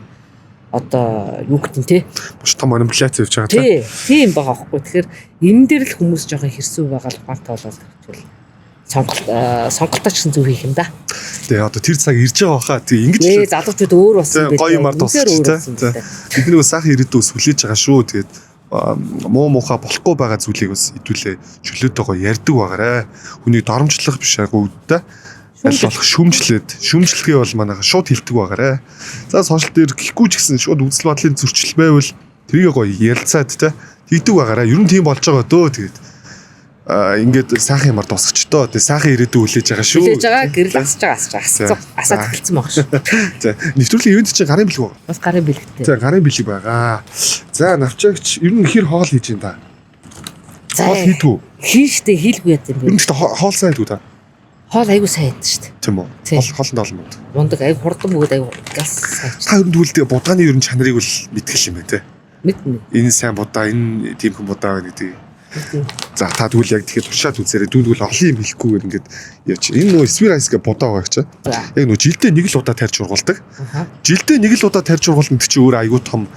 Speaker 2: одоо юу гэдэг те
Speaker 1: Маш том манипуляц явж байгаа тийм.
Speaker 2: Тийм байгаа байхгүй. Тэгэхээр энэ дээр л хүмүүс жоохон хэрсүү байгаа л ухаантай болоод хэвчвэл сонголтоо ч гэсэн зөв хийх юм да.
Speaker 1: Тэгээ одоо тэр цаг ирж байгаа хаа. Тэгээ ингэж
Speaker 2: залуучууд өөр болсон байх.
Speaker 1: гоё юмар тусчихсан. Бид нэг сайхан ирээдүйд хүлээж байгаа шүү. Тэгээд муу муухай болохгүй байгаа зүйлийг бас хэдүүлээ чөлөөтэйгоо ярьдаг байгаарэ. Хүнийг доромжлох биш агуудтай. Аль болох шүүмжлэгээ бол манайха шууд хилдэг байгаарэ. За сошиал дээр гихгүй ч гэсэн шууд үзэл бодлын зөрчил байвал тэрийг гоё ярилцаад те хийдэг байгаарэ. Ер нь тийм болж байгаа дөө тэгээд ингээд сайхан юмар тусагчдоо тэгээ сайхан ирээдүй хүлээж байгаа шүү.
Speaker 2: Хүлээж байгаа гэрэл асаад хэлсэн байгаа шүү.
Speaker 1: За нэвтрүүлгийн ивент чинь гарын бэлэг байна.
Speaker 2: Бас гарын бэлэгтэй.
Speaker 1: За гарын бэлэг байгаа. За навчаагч ер нь хэр хоол хийж юм та. Хоол хийдгүү.
Speaker 2: Хийштэй хийлгүй яа юм бэ?
Speaker 1: Ер нь гэхдээ хоол сайн хийдгүү та.
Speaker 2: Хоол айгу сайн байдаг шүү дээ.
Speaker 1: Тийм үү. Хоолнд олон мод.
Speaker 2: Мундаг айгу хурдан бөгөөд айгу газ сайч.
Speaker 1: Та ер нь тэгвэл будгааны ер нь чанарыг бол мэдгэл юм байна те.
Speaker 2: Мэднэ.
Speaker 1: Энэ сайн будаа, энэ тиймхэн будаа байна гэдэг. За та тэгвэл яг тэгэхээр туршаад үзээрэй. Дүүнгүй олон юм хэлэхгүйгээр ингээд явж. Энэ нөө Sphere Ice-гээ будаа байгаа гэж. Яг нөө жилдээ нэг л удаа тарьж ургуулдаг. Жилдээ нэг л удаа тарьж ургуулна гэдэг чинь өөр айгүй том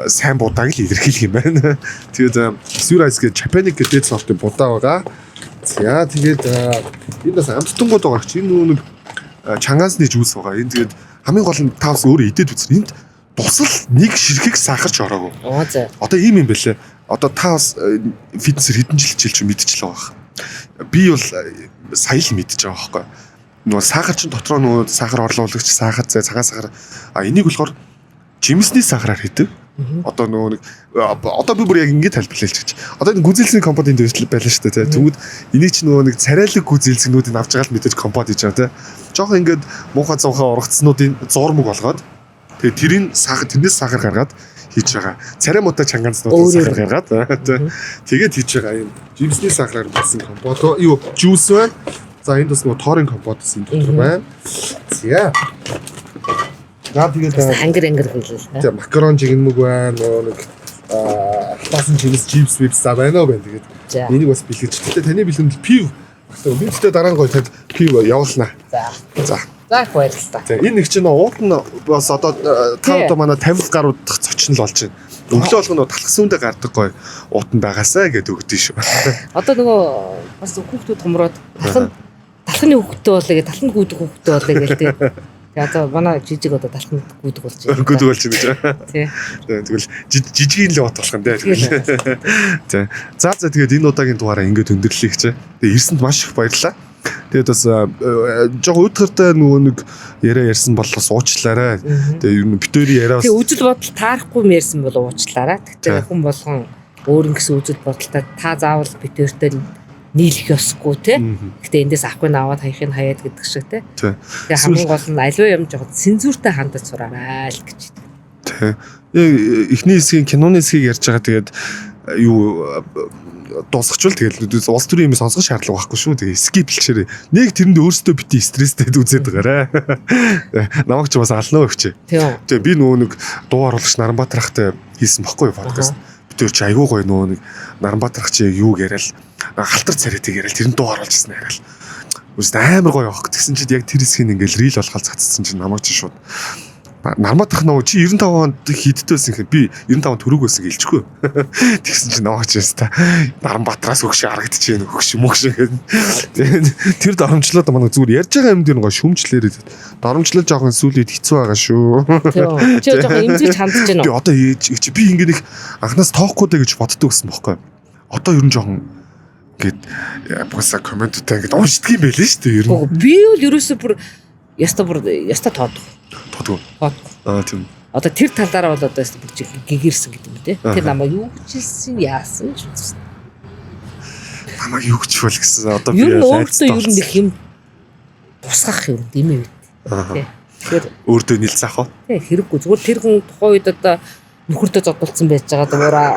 Speaker 1: сайн будааг л илэрхийлэх юм байна. Тэгээд Sphere Ice-гээ Japanese гэдэг сортын будаа байгаа. За тэгээд энэ бас амттангууд байгаа ч энэ нэг чангаасны жүүс байгаа. Энэ тэгээд хамгийн гол нь та бас өөрөө идээд үзэр. Энд тусал нэг ширхэг сахарч ороогүй.
Speaker 2: За.
Speaker 1: Одоо ийм юм бэлээ. Одоо та бас фитнесээр хэдэн жил хичээлж мэдчихлээ байгаа. Би бол сая л мэдчихэж байгаа байхгүй. Нөгөө сахар чинь дотроо нөгөө сахар орлуулагч сахар зай цагаан сахар энийг болохоор жимсний сахараар хийдэг. Одоо нөгөө нэг одоо би бүр яг ингэж тайлбарлаж гэж. Одоо энэ гүзэлсний компонент байлаа шүү дээ. Тэгвэл энийг чи нөгөө нэг царайлаг гүзэлсгнүүдийг авч байгаа л мэдээж компонент хийж байгаа те. Жохон ингэж муухай зуухай ургацснуудын зурмаг болгоод тэгээ тэрийн сахар тэрнээс сахар гаргаад хийж байгаа. Царай муутай чангаанцнуудын сахар гаргаад тэгээд хийж байгаа юм. Жимсний сахараар болсон компот юу жүүс байна. За энд бас нөгөө тоорын компот гэсэн дотор байна. За. За тэгээд
Speaker 2: ангир хэлээ.
Speaker 1: за макарон жигнэмэг байна. Нөгөө нэг алтаасан чимс чипс випс за байна уу байна. Тэгээд энийг бас бэлгэж. Тэгтээ таны бэлгэнд пив. Бэлгтээ дараа нь гоё танд пив явуулнаа.
Speaker 2: За.
Speaker 1: За.
Speaker 2: За баярлалаа.
Speaker 1: За энэ нэг чинь уут нь бас одоо та одоо манай 50 гаруй дахь зочин л болж байна. Өглөө болгоно талхсуундаа гардаг гоё уутан байгаасаа гэдэг өгдөө шүү.
Speaker 2: Одоо нөгөө бас хүүхдүүд томроод талхны хүүхдтэй болоо гэ талханд гүйдэг хүүхдтэй болоо гээл тий. Тэгээ одоо манай жижиг одоо талханд гүйдэг болж байна.
Speaker 1: Гүйдэг болж байна гэж.
Speaker 2: Тий.
Speaker 1: Тэгвэл жижигийн л уут болох юм дээ. За. За тэгээд энэ удаагийн дугаараа ингээд өндөрлөе гэж. Тэгээ ирсэнд маш их баярлалаа. Тэгээд бас жоо өдгөртэй нөгөө нэг яриа ярьсан бол бас уучлаарай. Тэгээд ер нь битүүрийн яриа бас
Speaker 2: Тэгээ үжил бодол таарахгүй мэрсэн бол уучлаарай. Тэгтээ хүн болгон өөр ингэсэн үжил бодолтой та заавал битүүртэй нийлэх ёсгүй тий. Гэтэ эндээс авахгүй наваад хаяхын хаяад гэдэг шиг тий. Тэгээ хамгийн гол нь аливаа юм жоо цензуртай хандаж сураарай л гэж.
Speaker 1: тий. Эхний хэсгийн киноны хэсгийг ярьж байгаа тэгээд юу дуусчихвал тэгэл улс төрийн юм сонсох шаардлага байхгүй шүү. Тэгээ скип хэлчихэрээ. Нэг тэрэнд өөрсдөө бити стресстэй үзээд байгаарэ. Намайг ч бас алнаа өгчээ. Тэгээ би нөгөө нэг дуу оруулагч Наранбаатар ахтай хийсэн бохгүй подкаст. Битүүр чи айгүй гоё нөгөө нэг Наранбаатар ах чи юу яриад халтар царайдаг яриад тэрэн дуу оруулжсэн яриад. Үст амар гоё авах гэсэн чинь яг тэр хэсгийг ингээл рил болгоод цацсан чинь намайг чи шууд Наранбаатар нөгөө чи 95 онд хийддээсэн гэхэд би 95 төрөг байсан гэлчихгүй. Тэгсэн чинь намайг чи та Наранбаатараас өгш харагдчихээн өгш мөгш гэдэг. Тэр дарамжлаад манай зүгээр ярьж байгаа юм дээр нөгөө шүмжлээрээ дарамжлал жоохон сүлээд хэцүү байгаа шүү.
Speaker 2: Чи жоохон имзэж хандж байна
Speaker 1: Би
Speaker 2: уу?
Speaker 1: одоо би ингээд их анханаас тоохгүй даа гэж боддог гэсэн бохоггүй. Одоо ер нь жоохон гээд босаа комменттэй ингээд уншдаг юм байл шүү дээ ер нь.
Speaker 2: Би бол ерөөсөө бүр яста тоодох.
Speaker 1: Тодгүй. Тийм.
Speaker 2: Одоо тэр талаараа бол одоо бүр гэгэрсэн гэдэг юм тий. Тэр намайг юу хийсэн яасан ч үзсэн.
Speaker 1: Намайг юу гэж бол гэсэн одоо би
Speaker 2: ер нь өөртөө ер нь их юм тусгах юм димээ бит. Тий. Тэгэхээр
Speaker 1: өөртөө нэлцэх аа.
Speaker 2: тий хэрэггүй зүгээр тэр хүн тухайн үед одоо нөхөртөө зодтолцсон байж байгаа дуураа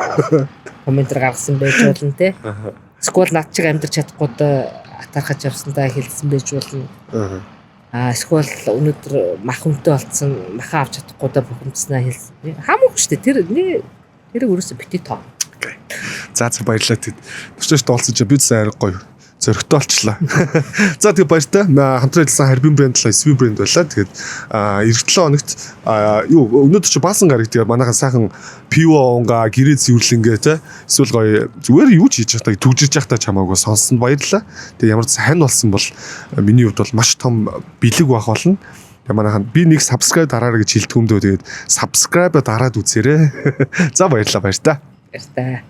Speaker 2: комментэр гаргасан байж болно тий. Сквал над чиг амьдрч чадахгүй атархаж явсандаа хэлсэн байж болно. Эсвэл өнөөдөр мах хүнтэй болцсон маха авч чадахгүй да бухимдснаа хэлсэн. Хамаагүй шүү дээ. Тэр өөрөөсөө бити тоо.
Speaker 1: За баярлалаа тэд. Өчигдөр тоолсон чи бид сайн гоё зөрөгтэй болчлаа. За тэгээ баяртай. Хамтран ажилласан Харбин брэнд талаа Свим брэнд байлаа. Тэгээд эх 7 хоногт өнөөдөр чи баасан гараг тэгээд манайхан сайхан пиво унга гэрээ цэвэрлэнгээ те эсвэл гоё зүгээр юу ч хийж явахдаа төгжирж явахдаа чамаагүй сонсон баярлалаа. Тэгээд ямар ч сайн болсон бол миний хувьд бол маш том бэлэг байх болно. Тэгээд манайхан би нэг subscribe дараарай гэж хэлдэг юм дөө тэгээд subscribe дараад үзээрэй. За баярлалаа баяртай.
Speaker 2: Баяртай.